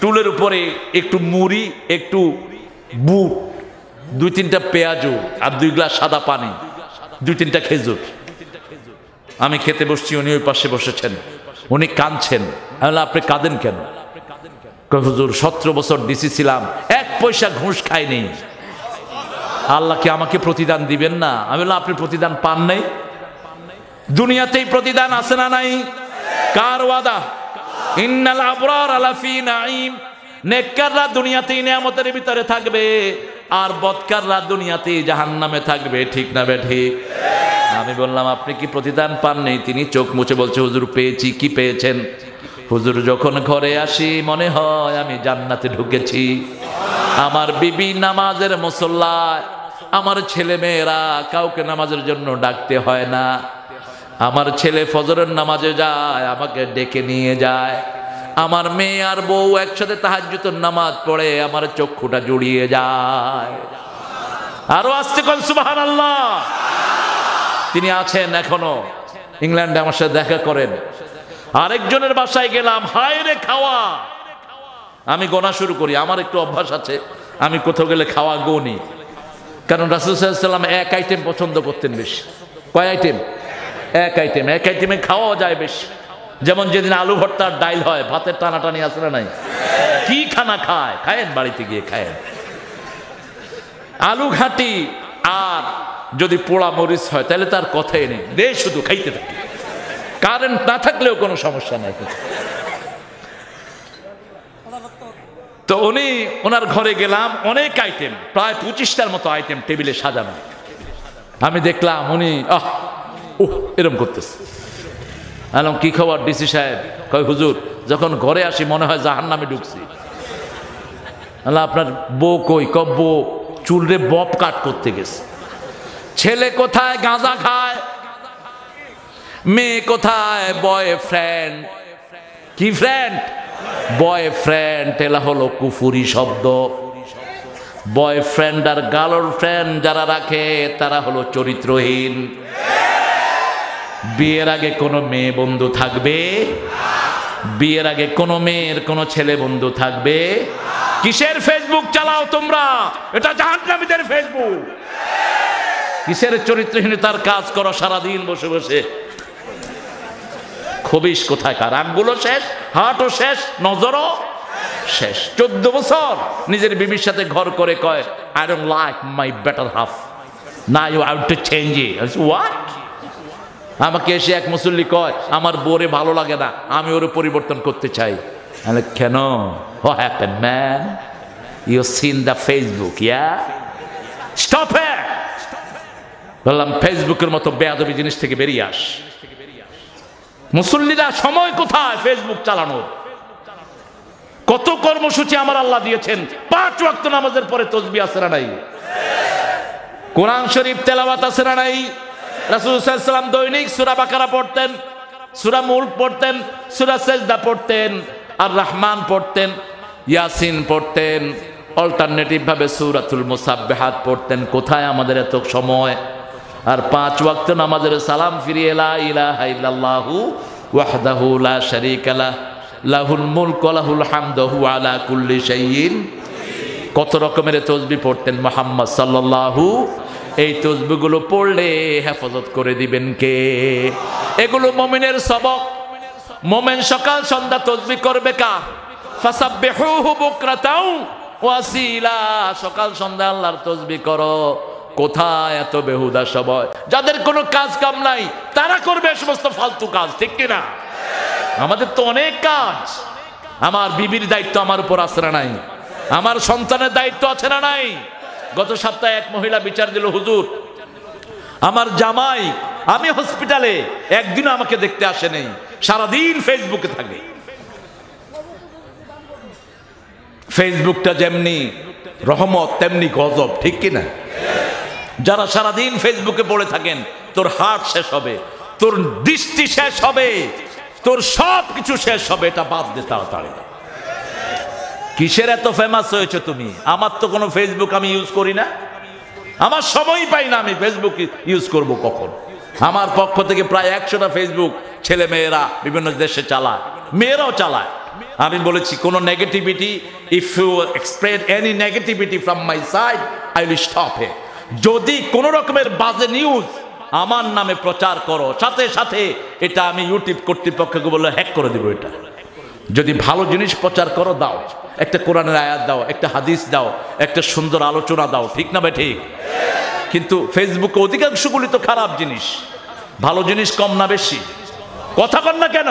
S1: টুলের উপরে একটু মুড়ি, একটু বুট, 2-3টা পেঁয়াজু আর 2 গ্লাস সাদা পানি, 2-3টা খেজুর। আমি খেতে বসছি, উনি ওই পাশে বসেছেন, উনি কাঁদছেন। আমি বললাম আপনি কাঁদেন কেন? হুজুর 17 বছর ডিসি ছিলাম, 1 পয়সা ঘুষ খাইনি। আল্লাহ কি আমাকে প্রতিদান দিবেন না? আমি বললাম আপনি প্রতিদান পান নাই? দুনিয়াতেই প্রতিদান আছে না নাই? কার ওয়াদা? ইন্নাল আবরার লাফি নাঈম। নেককাররা দুনিয়াতেই নিয়ামতের ভিতরে থাকবে, আর বদকাররা দুনিয়াতেই জাহান্নামে থাকবে, ঠিক না বেঠিক? আমি বললাম আপনি কি প্রতিদান পান নেই? তিনি চোখ মুছে বলছে হুজুর পেয়েছি। কি পেয়েছেন? হুজুর যখন ঘরে আসি মনে হয় আমি জান্নাতে ঢুকেছি। আমার বিবি নামাজের মুসল্লায়, আমার ছেলে মেয়েরা কাউকে নামাজের জন্য ডাকতে হয় না। আমার ছেলে ফজরের নামাজে যায়, আমাকে ডেকে নিয়ে যায়। আমার মেয়ে আর বউ একসাথে তাহাজ্জুদের নামাজ পড়ে, আমার চক্ষুটা জুড়িয়ে যায়। আরো আসতে কোন সুবহানাল্লাহ। তিনি আছেন এখনো ইংল্যান্ডে, আমার সাথে দেখা করেন। আরেকজনের বাসায় গেলাম, হায় রে খাওয়া, আমি গোনা শুরু করি। আমার একটু অভ্যাস আছে, আমি কোথাও গেলে খাওয়া গুনি, কারণ রাসূল সাল্লাল্লাহু আলাইহি ওয়াসাল্লাম এক আইটেম পছন্দ করতেন বেশি। কয় আইটেম? এক আইটেম। এক আইটেমে খাওয়াও যায় বেশি। যেমন যেদিন আলু ভর্তার ডাইল হয়, ভাতের টানাটানি আছে না নাই? কি খানা খায়, খায়েন, বাড়িতে গিয়ে খায়েন। আলু ঘাটি আর যদি পোড়া মরিচ হয় তাহলে তার কথাই নেই, দে শুধু খাইতে থাকে। কারেন্ট না থাকলেও কোনো সমস্যা নাই। তো ওনার ঘরে গেলাম, অনেক আইটেম, প্রায় 25টার মতো আইটেম টেবিলে সাজানো। আমি দেখলাম উনি এরম করতেছে। আলাম কি খবর ডিসি সাহেব? কয় হুজুর, যখন ঘরে আসি মনে হয় জাহান্নামে ঢুকছি। আল্লাহ আপনার বউ কই? বউ চুলরে বব কাট করতে গেছে। ছেলে কোথায়? গাঁজা খায়। মেয়ে কোথায়? বয়ফ্রেন্ড। কি ফ্রেন্ড? বয়ফ্রেন্ড। এলা হলো কুফুরি শব্দ। বয়ফ্রেন্ড আর গার্লফ্রেন্ড যারা রাখে তারা হলো চরিত্রহীন। বিয়ের আগে কোনো মেয়ে বন্ধু থাকবে? বিয়ের আগে কোনো মেয়ের কোনো ছেলে বন্ধু থাকবে? কিসের ফেসবুক চালাও তোমরা? এটা জাহান্নামীদের ফেসবুক। কিসের চরিত্রহীনতার কাজ করো সারাদিন বসে বসে? খবিশ কোথাকার, আঙ্গুলও শেষ, হাটও শেষ, নজরও শেষ। 14 বছর নিজের বিবির সাথে ঘর করে কয়, I don't like my better half, now you have to change it. What? আমাকে এসে এক মুসল্লি কয়, আমার বউরে ভালো লাগে না, আমি ওরে পরিবর্তন করতে চাই। কেন? What happened man? You seen the Facebook? Yeah, stop it. বললাম ফেসবুকের মতো বেয়াদবি জিনিস থেকে বেরিয়ে আস। মুসল্লিরা সময় কোথায় ফেসবুক চালানোর? কত কর্মসূচি আমার আল্লাহ দিয়েছেন। 5 ওয়াক্ত নামাজের পরে তাসবিহ আছে না নাই? কোরআন শরীফ তেলাওয়াত আছে না নাই? রাসূল সাল্লাল্লাহু আলাইহি ওয়াসাল্লাম দৈনিক সূরা বাকারা পড়তেন, সূরা মুলক পড়তেন, সূরা সাজদা পড়তেন, আর রহমান পড়তেন, ইয়াসিন পড়তেন, অল্টারনেটিভ ভাবে সূরাতুল মুসাব্বিহাত পড়তেন। কোথায় আমাদের এত সময়? আর 5 ওয়াক্ত নামাজের সালাম ফিরিয়ে লা ইলাহা ইল্লাল্লাহু ওয়াহদাহু লা শারীকা লাহ লাহুল মুলকু ওয়া লাহুল হামদু ওয়া হুয়া আলা কুল্লি শাইইন। কত রকমের তাসবিহ পড়তেন মুহাম্মদ সাল্লাল্লাহু। এই তাসবিহগুলো পড়লে হেফাজত করে দিবেন কে? এগুলো মুমিনের সবক। মুমিন সকাল সন্ধ্যা তাসবিহ করবে কা? ফাসাব্বিহুহু বুকরাতাও ওয়া আসীলা। সকাল সন্ধ্যা আল্লাহর তাসবিহ করো। কোথায় এত বেহুদা সময়? যাদের কোনো কাজ কাম নাই তারা করবে সমস্ত ফালতু কাজ, ঠিক কিনা? আমাদের তো অনেক কাজ। আমার বিবির দায়িত্ব আমার উপর আছে না নাই? আমার সন্তানের দায়িত্ব আছে না নাই? গত সপ্তাহে এক মহিলা বিচার দিল, হুজুর আমার জামাই, আমি হসপিটালে, একদিনও আমাকে দেখতে আসে নেই, সারাদিন ফেসবুকে থাকে। ফেসবুকটা যেমনি রহমত তেমনি গজব, ঠিক কিনা? যারা সারাদিন ফেসবুকে পড়ে থাকেন, তোর হার্ট শেষ হবে, তোর দৃষ্টি শেষ হবে, তোর সব কিছু শেষ হবে। এটা বাদ দে তাড়াতাড়ি। কিসের এত ফেমাস হয়েছে তুমি? আমার তো কোনো ফেসবুক আমি ইউজ করি না, আমার সময় পাই না, আমি ফেসবুক ইউজ করব কখন? আমার পক্ষ থেকে প্রায় 100টা ফেসবুক ছেলে মেয়েরা বিভিন্ন দেশে চালায়, মেয়েরাও চালায়। আমি বলেছি কোনো negativity, if you express any negativity from my side, I will stop it. যদি কোনো রকমের বাজে নিউজ আমার নামে প্রচার করো, সাথে সাথে এটা আমি ইউটিউব কর্তৃপক্ষকে বলে হ্যাক করে দিব। এটা যদি ভালো জিনিস প্রচার করো, দাও, একটা কোরআনের আয়াত দাও, একটা হাদিস দাও, একটা সুন্দর আলোচনা দাও, ঠিক না ভাই? ঠিক। কিন্তু ফেসবুকে অধিকাংশগুলি তো খারাপ জিনিস, ভালো জিনিস কম না বেশি? কথা বল না কেন?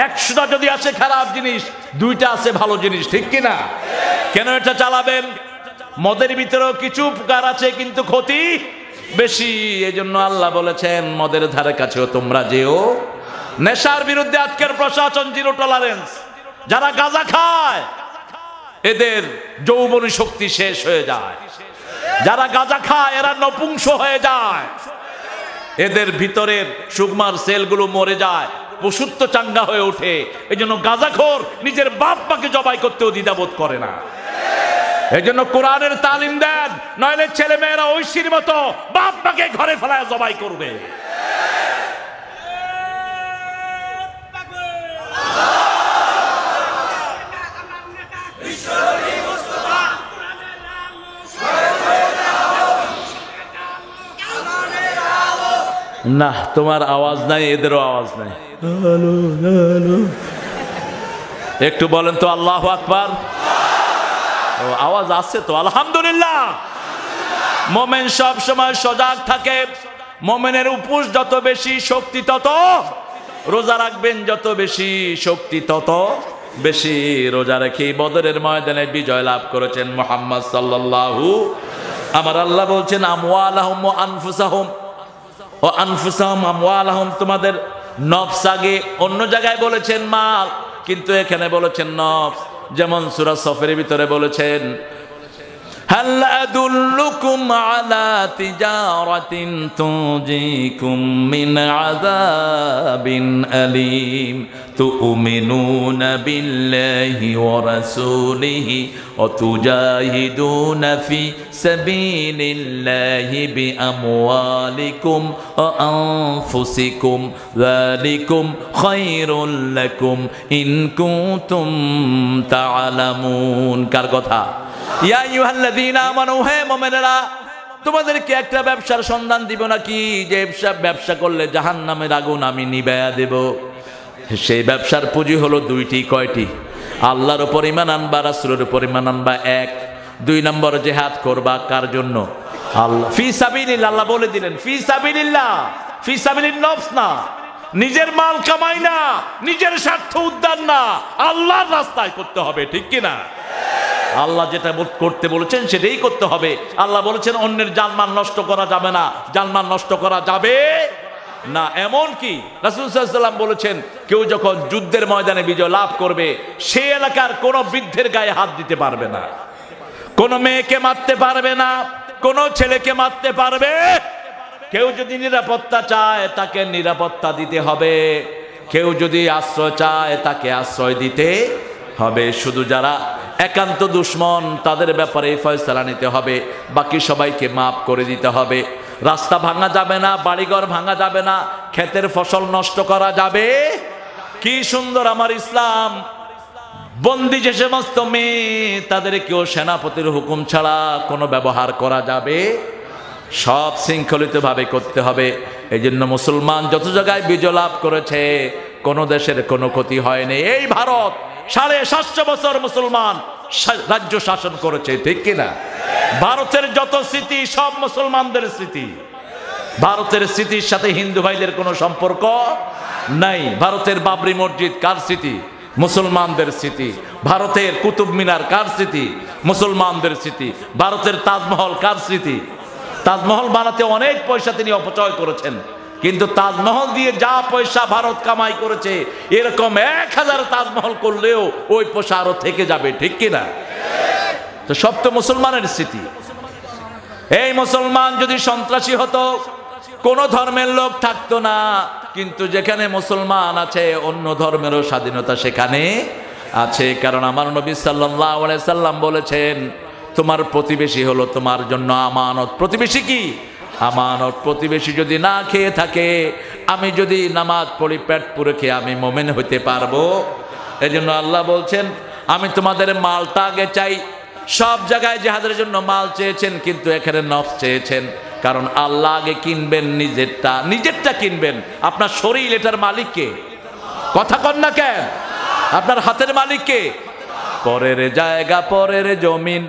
S1: 100টা যদি আছে খারাপ জিনিস, 2টা আছে ভালো জিনিস, ঠিক কিনা? কেন এটা চালাবেন? মদের ভিতরেও কিছু উপকার আছে কিন্তু ক্ষতি বেশি। এজন্য আল্লাহ বলেছেন মদের ধারে কাছেও তোমরা যেও। নেশার বিরুদ্ধে আজকের প্রশাসন জিরো টলারেন্স। যারা গাঁজা খায় এদের যৌবনী শক্তি শেষ হয়ে যায়। যারা গাঁজা খায় এরা নপুংস হয়ে যায়, এদের ভিতরের সুকুমার সেলগুলো মরে যায়, পশুত্ব চাঙ্গা হয়ে ওঠে। এই জন্য গাঁজাখোর নিজের বাপ মাকে জবাই করতেও দ্বিধাবোধ করে না। এই জন্য কোরআনের তালিম দেন, নইলে ছেলে মেয়েরা ঐশীর মতো বাপ মাকে ঘরে ফেলায় জবাই করবে। না, তোমার আওয়াজ নাই, এদেরও আওয়াজ নাই। একটু বলেন তো আল্লাহু আকবার। ও, আওয়াজ আছে তো, আলহামদুলিল্লাহ। মোমেন সব সময় সজাগ থাকে। মোমেনের উপোস যত বেশি শক্তি তত, রোজা রাখবেন যত বেশি শক্তি তত বেশি। রোজা রেখে বদরের ময়দানে বিজয় লাভ করেছেন মুহাম্মদ সাল্লাল্লাহু। আমার আল্লাহ বলছেন আমওয়ালাহুম ওয়া আনফুসাহুম ও আনফুসাহুম আমওয়ালাহুম, তোমাদের নফস আগে। অন্য জায়গায় বলেছেন মাল, কিন্তু এখানে বলেছেন নফস। যেমন সূরা সফের ভিতরে বলেছেন হাল আদুল্লুকুম আলা তিজারাতিন তুজিকুম মিন আযাবিন আলীম তুমিনুনা বিল্লাহি ওয়া রাসূলিহি ওয়া তুজাহিদুনা ফি সাবিলিল্লাহি বিআমওয়ালিকুম ওয়া আনফুসিকুম যালিকুম খায়রুল লাকুম ইন কুনতুম তা'লামুন। কার কথা? ইয়া আইয়ুহাল্লাযীনা আমানু, হে মুমিনেরা, তোমাদেরকে একটা ব্যবসার সন্ধান দিব নাকি, যে ব্যবসা করলে জাহান্নামের আগুন আমি নিভাইয়া দেব। সেই ব্যবসার পুঁজি হলো দুইটি। কয়টি? আল্লাহর উপর ঈমান আনবা, রাসূলের উপর ঈমান আনবা, এক। দুই নম্বর জিহাদ করবা কার জন্য? আল্লাহ, ফি সাবিলিল্লাহ। আল্লাহ বলে দিলেন ফি সাবিলিল্লাহ, ফি সাবিলিন নফস না, নিজের মাল কামাই না, নিজের স্বার্থ উদ্ধার না, আল্লাহর রাস্তায় করতে হবে। ঠিক কিনা? আল্লাহ যেটা করতে বলেছেন সেটাই করতে হবে। আল্লাহ বলেছেন অন্যের জানমাল নষ্ট করা যাবে না, জানমাল নষ্ট করা যাবে না। এমন কি রাসূল সাল্লাল্লাহু আলাইহি ওয়াসাল্লাম বলেছেন, কেউ যখন যুদ্ধের ময়দানে বিজয় লাভ করবে, সেই এলাকার কোন বৃদ্ধের গায়ে হাত দিতে পারবে না, কোন মেয়েকে মারতে পারবে না, কোন ছেলেকে মারতে পারবে। কেউ যদি নিরাপত্তা চায় তাকে নিরাপত্তা দিতে হবে, কেউ যদি আশ্রয় চায় তাকে আশ্রয় দিতে হবে। শুধু যারা একান্ত দুশ্মন তাদের ব্যাপারে ফয়সালা নিতে হবে, বাকি সবাইকে মাফ করে দিতে হবে। রাস্তা ভাঙা যাবে না, বাড়িঘর ভাঙা যাবে না, ক্ষেতের ফসল নষ্ট করা যাবে। কি সুন্দর আমার ইসলাম! বন্দি যে সমস্ত মেয়ে, তাদেরকেও সেনাপতির হুকুম ছাড়া কোনো ব্যবহার করা যাবে, সব শৃঙ্খলিতভাবে করতে হবে। এই জন্য মুসলমান যত জায়গায় বিজয় লাভ করেছে, কোনো দেশের কোনো ক্ষতি হয়নি। এই ভারত 750 বছর মুসলমান রাজ্য শাসন করেছে। ঠিক কিনা? ভারতের যত স্মৃতি সব মুসলমানদের স্মৃতি। ভারতের স্মৃতির সাথে হিন্দু ভাইদের কোনো সম্পর্ক নাই। ভারতের বাবরি মসজিদ কার স্মৃতি? মুসলমানদের স্মৃতি। ভারতের কুতুব মিনার কার স্মৃতি? মুসলমানদের স্মৃতি। ভারতের তাজমহল কার স্মৃতি? তাজমহল বানাতে অনেক পয়সা তিনি অপচয় করেছেন, কিন্তু তাজমহল দিয়ে যা পয়সা ভারত কামাই করেছে, এরকম 1000 তাজমহল করলেও ওই পয়সা আরো থেকে যাবে। ঠিক কিনা? তো সব তো মুসলমানের স্মৃতি। এই মুসলমান যদি সন্ত্রাসী হতো, কোন ধর্মের লোক থাকতো না। কিন্তু যেখানে মুসলমান আছে, অন্য ধর্মেরও স্বাধীনতা সেখানে আছে। কারণ আমার নবী সাল্লাল্লাহু আলাইহি সাল্লাম বলেছেন, তোমার প্রতিবেশী হলো তোমার জন্য আমানত। প্রতিবেশী কি? আমানত। প্রতিবেশী যদি না খেয়ে থাকে, আমি যদি নামাজ পড়ি পেট পুরে খেয়ে আমি মুমিন হতে পারবো? এজন্য আল্লাহ বলছেন, আমি তোমাদের মালটা আগে চাই। সব জায়গায় জিহাদের জন্য মাল চেয়েছেন, কিন্তু এখানে নফস চেয়েছেন। কারণ আল্লাহ আগে কিনবেন নিজেরটা, নিজেরটা কিনবেন। আপনার শরীর, এটার মালিক কে? কথা কন না কেন? আপনার হাতের মালিক কে? পরের জায়গা পরের জমিন।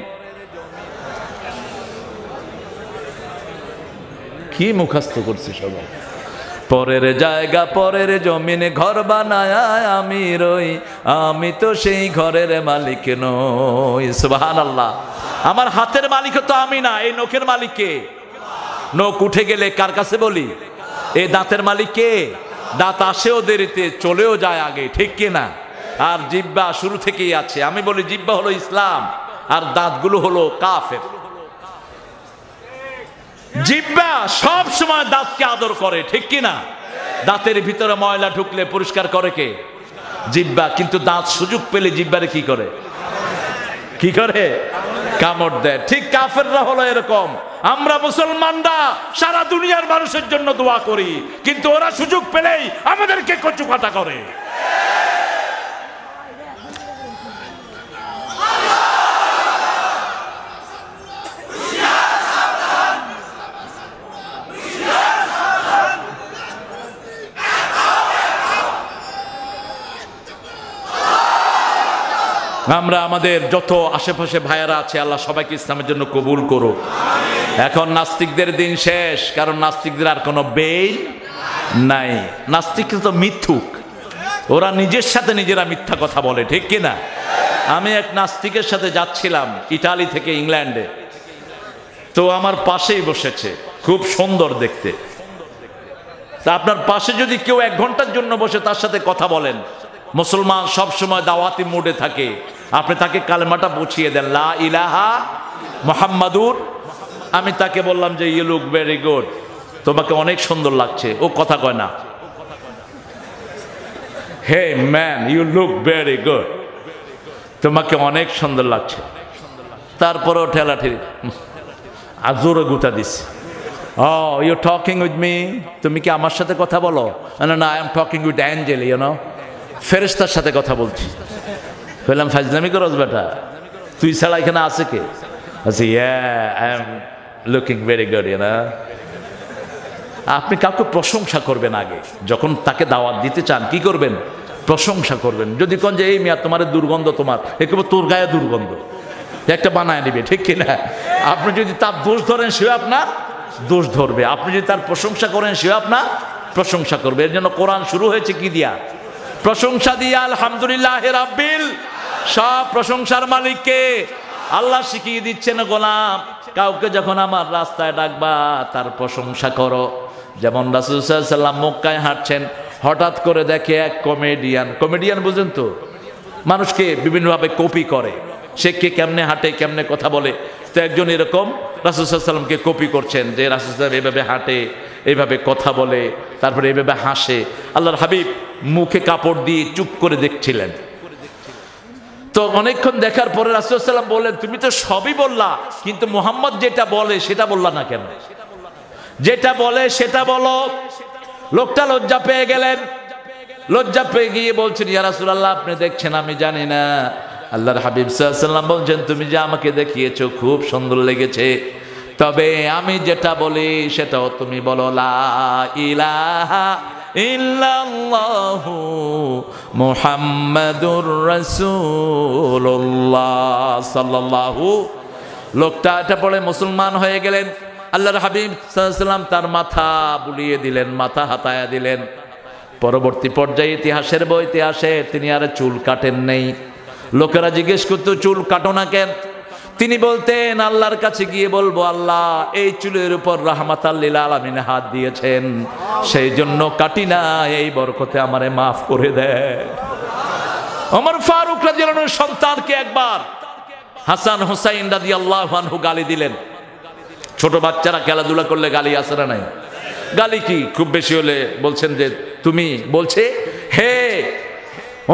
S1: কি মুখস্থ করছে সবাই? পরের জায়গা পরের জমিনে ঘর বানায় আমি রই, আমি তো সেই ঘরের মালিক নই। সুবহানাল্লাহ। আমার হাতের মালিক তো আমি না, এই নখের মালিক কে? নখ উঠে গেলে কার কাছে বলি? এই দাঁতের মালিক কে? দাঁত আসেও দেরিতে, চলেও যায় আগে। ঠিক কিনা? আর জিহ্বা শুরু থেকেই আছে। আমি বলি জিহ্বা হলো ইসলাম, আর দাঁতগুলো হলো কাফের। জিহ্বা সব সময় দাঁতকে আদর করে। ঠিক কিনা? দাঁতের ভিতরে ময়লা ঢুকলে পরিষ্কার করে কে? জিহ্বা। কিন্তু দাঁত সুযোগ পেলে জিহ্বারে কি করে? কি করে? কামড় দেয়। ঠিক কাফেররা হলো এরকম। আমরা মুসলমানরা সারা দুনিয়ার মানুষের জন্য দোয়া করি, কিন্তু ওরা সুযোগ পেলেই আমাদেরকে কচুকাটা করে। আমরা আমাদের যত আশেপাশে ভাইয়েরা আছে আল্লাহ সবাইকে ইসলামের জন্য কবুল করুক। এখন নাস্তিকদের দিন শেষ, কারণ নাস্তিকদের আর কোনো বেই নাই। নাস্তিকরা তো মিথ্যুক, ওরা নিজের সাথে নিজেরা মিথ্যা কথা বলে, ঠিক কিনা? আমি এক নাস্তিকের সাথে যাচ্ছিলাম ইটালি থেকে ইংল্যান্ডে, তো আমার পাশেই বসেছে, খুব সুন্দর দেখতে। তা আপনার পাশে যদি কেউ 1 ঘন্টার জন্য বসে তার সাথে কথা বলেন, মুসলমান সব সময় দাওয়াতি মুডে থাকে, আপনি তাকে কালেমাটা বুঝিয়ে দেন, লা ইলাহা মুহাম্মাদুর। আমি তাকে বললাম যে ইউ লুক ভেরি গুড, তোমাকে অনেক সুন্দর লাগছে। ও কথা কয় না, hey man you look very good, তোমাকে অনেক সুন্দর লাগছে। তারপরেও ঠেলাঠেলি জোরে গুতা দিচ্ছে। Oh you talking with me, তুমি কি আমার সাথে কথা বলো? না, I am talking with angel, you know, ফেরেশতার সাথে কথা বলছি। বললাম ফাজলামি করস বেটা, তুই ছাড়া এখানে আছে কে? আচ্ছা yeah I am looking very good, you know. আপনি কাউকে প্রশংসা করবেন আগে, যখন তাকে দাওয়াত দিতে চান কি করবেন? প্রশংসা করবেন। যদি কোন যে এই মিয়া তোমার দুর্গন্ধ, তোমার একেবারে তোর গায়ে দুর্গন্ধ, একটা বানায় নিবে, ঠিক কিনা? আপনি যদি তার দোষ ধরেন সেও আপনার দোষ ধরবে, আপনি যদি তার প্রশংসা করেন সেও আপনার প্রশংসা করবে। এর জন্য কোরআন শুরু হয়েছে কি দিয়া? প্রশংসা দিয়া। আলহামদুলিল্লাহ রাব্বিল, সব প্রশংসার মালিককে। আল্লাহ শিখিয়ে দিচ্ছেন, গোলাম কাউকে যখন আমার রাস্তায় ডাকবা তার প্রশংসা করো। যেমন রাসূল সাল্লাল্লাহু আলাইহি ওয়াসাল্লাম মক্কায় হাঁটছেন, হঠাৎ করে দেখে এক কমেডিয়ান বুঝেন তো, মানুষকে বিভিন্নভাবে কপি করে, সে কে কেমনে হাঁটে, কেমনে কথা বলে। তো একজন এরকম রাসূল সাল্লাল্লাহু আলাইহি ওয়াসাল্লামকে কপি করছেন, যে রাসূল সাল্লাল্লাহু আলাইহি ওয়াসাল্লাম এভাবে হাঁটে, এইভাবে কথা বলে, তারপরে এইভাবে হাসে। আল্লাহর হাবিব মুখে কাপড় দিয়ে চুপ করে দেখছিলেন। তো অনেকক্ষণ দেখার পরে রাসূল সাল্লাল্লাহু আলাইহি ওয়াসাল্লাম বললেন, তুমি তো সবই বললা, কিন্তু মুহাম্মদ যেটা বলে সেটা বললা না কেন? যেটা বলে সেটা বলো। লোকটা লজ্জা পেয়ে গেলেন, লজ্জা পেয়ে গিয়ে বলছেন, ইয়া রাসূলুল্লাহ আপনি দেখছেন আমি জানি না। আল্লাহর হাবিব সাল্লাল্লাহু আলাইহি ওয়াসাল্লাম বলছেন, তুমি যে আমাকে দেখিয়েছো খুব সুন্দর লেগেছে, তবে আমি যেটা বলি সেটাও তুমি বলো, লা ইলাহা ইল্লাল্লাহু মুহাম্মাদুর রাসূলুল্লাহ সাল্লাল্লাহু। লোকটা এটা পড়ে মুসলমান হয়ে গেলেন। আল্লাহর হাবিব সাল্লাল্লাহু আলাইহি ওয়াসাল্লাম তার মাথা বুলিয়ে দিলেন, মাথা হাতায়া দিলেন। পরবর্তী পর্যায়ে ইতিহাসের বইতে আসে তিনি আর চুল কাটেন নেই। লোকেরা জিজ্ঞেস করতো চুল কাটো না কেন? তিনি বলতেন, আল্লাহর কাছে গিয়ে বলবো, আল্লাহ এই চুলের উপর রাহমাতাল লিল আলামিন হাত দিয়েছেন, সেই জন্য কাটি না, এই বরকতে আমারে মাফ করে দেয়। ওমর ফারুক রাদিয়াল্লাহু আনহুর সন্তানকে একবার হাসান হুসাইন রাদিয়াল্লাহু আনহু গালি দিলেন। ছোট বাচ্চারা খেলাধুলা করলে গালি আসে না নাই? গালি কি খুব বেশি হলে বলছেন যে তুমি, বলছে হে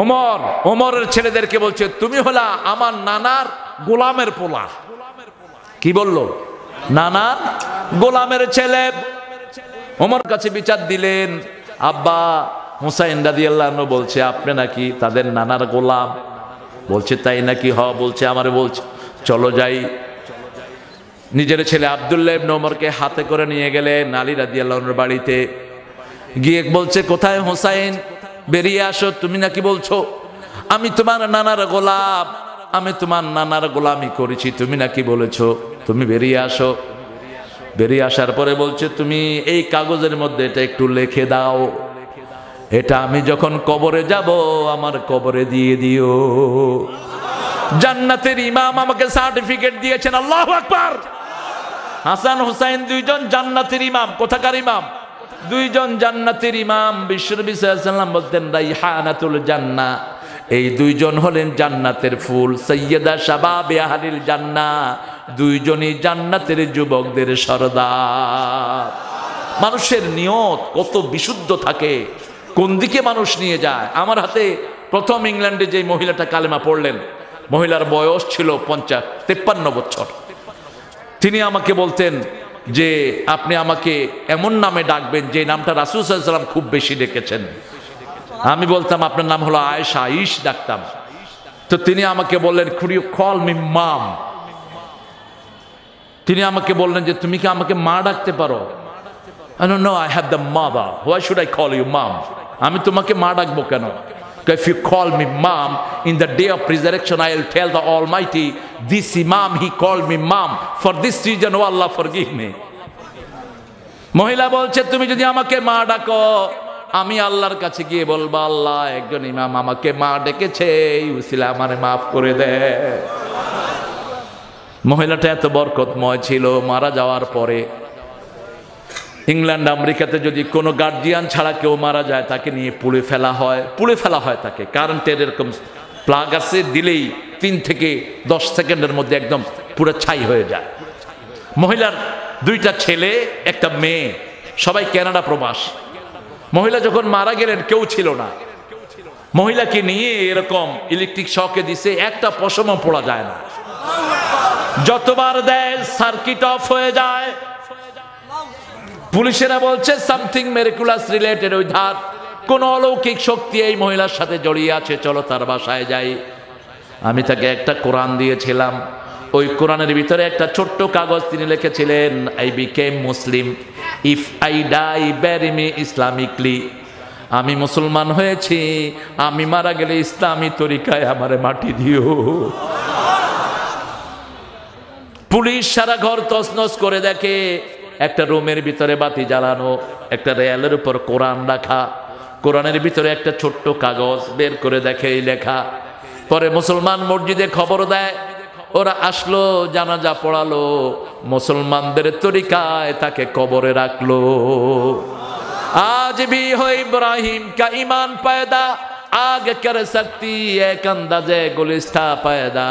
S1: ওমর, ওমরের ছেলেদেরকে বলছে তুমি হলা আমার নানার গোলামের পোলা। কি বললো? নানার গোলামের ছেলে। ওমর কাছে বিচার দিলেন, আব্বা হুসাইন রাদিয়াল্লাহু আনহু বলছে আপনি নাকি তাদের নানার গোলাম। বলছে তাই নাকি? হ। বলছে আমারে বলছে চলো যাই। নিজের ছেলে আব্দুল্লাহ ইবনে ওমরকে হাতে করে নিয়ে গেলেন আলী রাদিয়াল্লাহু আনহুর বাড়িতে। গিয়ে বলছে, কোথায় হুসাইন, বেরিয়ে আসো। তুমি নাকি বলছো আমি তোমার নানার গোলাম, আমি তোমার নানার গোলামি করেছি, তুমি নাকি বলেছো, তুমি বেরিয়ে আসো। বেরিয়ে আসার পরে বলছে, তুমি এই কাগজের মধ্যে এটা একটু লিখে দাও, এটা আমি যখন কবরে যাব আমার কবরে দিয়ে দিও। জান্নাতের ইমাম আমাকে সার্টিফিকেট দিয়েছেন। আল্লাহু আকবার। হাসান হুসাইন দুইজন জান্নাতের ইমাম। কোথাকার ইমাম? দুইজন জান্নাতের ইমাম। বিশ্বনবী সাল্লাল্লাহু আলাইহি ওয়াসাল্লাম বলতেন রাইহানাতুল জান্নাহ, এই দুইজন হলেন জান্নাতের ফুল। সাইয়্যিদা শাবাবে আহলিল জান্নাহ, দুইজনই জান্নাতের যুবকদের সরদার। মানুষের নিয়ত কত বিশুদ্ধ থাকে, কোন দিকে মানুষ নিয়ে যায়। আমার হাতে প্রথম ইংল্যান্ডে যে মহিলাটা কালেমা পড়লেন, মহিলার বয়স ছিল 53 বছর। তিনি আমাকে বলতেন যে আপনি আমাকে এমন নামে ডাকবেন যে নামটা রাসূল সাল্লাল্লাহু আলাইহি ওয়াসাল্লাম খুব বেশি ডেকেছেন। আমি বলতাম আপনার নাম হলো আয়েশা, আইশ ডাকতাম। তো তিনি আমাকে বললেন could you call me mom? তিনি আমাকে বললেন যে তুমি কি আমাকে মা ডাকতে পারো? I don't know, I have the mother. Why should I call you mom? আমি তোমাকে মা ডাকবো কেন? If you call me mom, in the day of resurrection, I will tell the Almighty, this Imam, he called me mom. For this reason, oh Allah, forgive me. মহিলা বলছে তুমি যদি আমাকে মা ডাকো, আমি আল্লাহর কাছে গিয়ে বলবো আল্লাহ একজন ইমাম আমাকে মা ডেকেছে, এই উসিলা আমারে মাফ করে দে। মহিলাটা এত বরকতময় ছিল, মারা যাওয়ার পরে ইংল্যান্ড আমেরিকাতে যদি কোনো গার্জিয়ান ছাড়া কেউ মারা যায় তাকে নিয়ে পুড়ে ফেলা হয় তাকে। কারেন্টের এরকম প্লাগ আছে, দিলেই 3 থেকে 10 সেকেন্ডের মধ্যে একদম পুরো ছাই হয়ে যায়। মহিলার 2টা ছেলে, একটা মেয়ে, সবাই কানাডা প্রবাস। মহিলা যখন মারা গেলেন কেউ ছিল না, মহিলাকে নিয়ে এরকম ইলেকট্রিক শকে দিছে, একটা পশমও পড়া যায় না, যতবার দেয় সার্কিট অফ হয়ে যায়। পুলিশেরা বলছে সামথিং মেরিকুলাস রিলেটেড, ওই ধার কোন অলৌকিক শক্তি এই মহিলার সাথে জড়িয়ে আছে, চলো তার বাসায় যাই। আমি তাকে একটা কোরআন দিয়েছিলাম, ওই কোরআনের ভিতরে একটা ছোট্ট কাগজ তিনি লিখেছিলেন I became Muslim if I die bury me Islamically. আমি মুসলমান হয়েছি, আমি মারা গেলে ইসলামী তরিকায় আমারে মাটি দিও। পুলিশ সারা ঘর তছনছ করে দেখে, একটা রুমের ভিতরে বাতি জ্বালানো, একটা রেলের উপর কোরআন রাখা, কোরআনের ভিতরে একটা ছোট্ট কাগজ বের করে দেখে এই লেখা। পরে মুসলমান মসজিদে খবর দেয়, ওরা আসলো, জানাজা পড়ালো, মুসলমানদের তরিকায় তাকে কবরে রাখলো। আজ ভি হো ইব্রাহিম কা ঈমান পয়দা, আগে কর সকতি এক আন্দাজে গুলিস্তা পয়দা।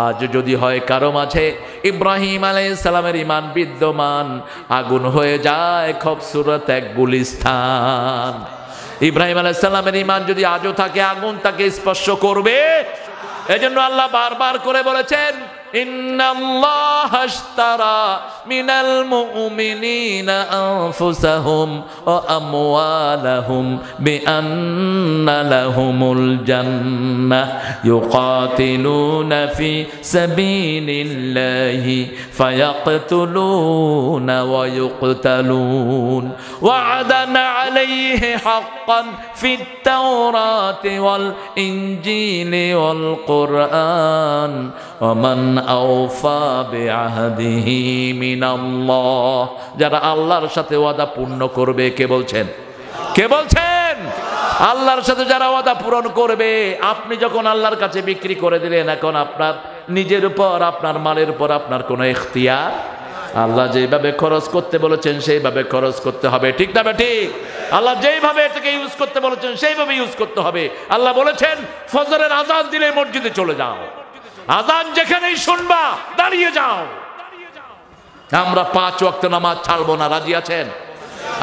S1: আজ যদি হয় কারো মাঝে ইব্রাহিম আলাইহিস সালামের ঈমান বিদ্যমান, আগুন হয়ে যায় খুবসুরত এক গুলিস্তান। ইব্রাহিম আলাইহিস সালামের ঈমান যদি আজও থাকে, আগুন তাকে স্পর্শ করবে। এজন্য আল্লাহ বারবার করে বলেছেন ইন্নাল্লাহা আশতারা মিনাল মুমিনিনা আনফুসাহুম ওয়া আমওয়ালাহুম বিআন্না লাহুমুল জান্নাহ ইউকাতিলুনা ফি সাবিলিল্লাহি ফায়াকতুলুনা ওয়া ইউকতালুন ওয়া'দান আলাইহি হাক্কান ফিত তাওরাতি ওয়াল ইনজিলি ওয়াল কুরআন ওয়া মান আওফা বিআহদিহি মিনাল্লাহ। যারা আল্লাহর সাথে ওয়াদা পূর্ণ করবে, কে বলছেন? আল্লাহর সাথে যারা ওয়াদা পূরণ করবে। আপনি যখন আল্লাহর কাছে বিক্রি করে দিলেন, এখন আপনার নিজের উপর, আপনার মালের উপর আপনার কোনো ইখতিয়ার। আল্লাহ যেভাবে খরচ করতে বলেছেন সেইভাবে খরচ করতে হবে, ঠিক না ঠিক? আল্লাহ যেইভাবে এটাকে ইউজ করতে বলেছেন সেইভাবে ইউজ করতে হবে। আল্লাহ বলেছেন ফজরের আযান দিলে মসজিদে চলে যাও, আযান যেখানেই শুনবা দাঁড়িয়ে যাও। আমরা 5 ওয়াক্ত নামাজ ছাড়বো না, রাজি আছেন?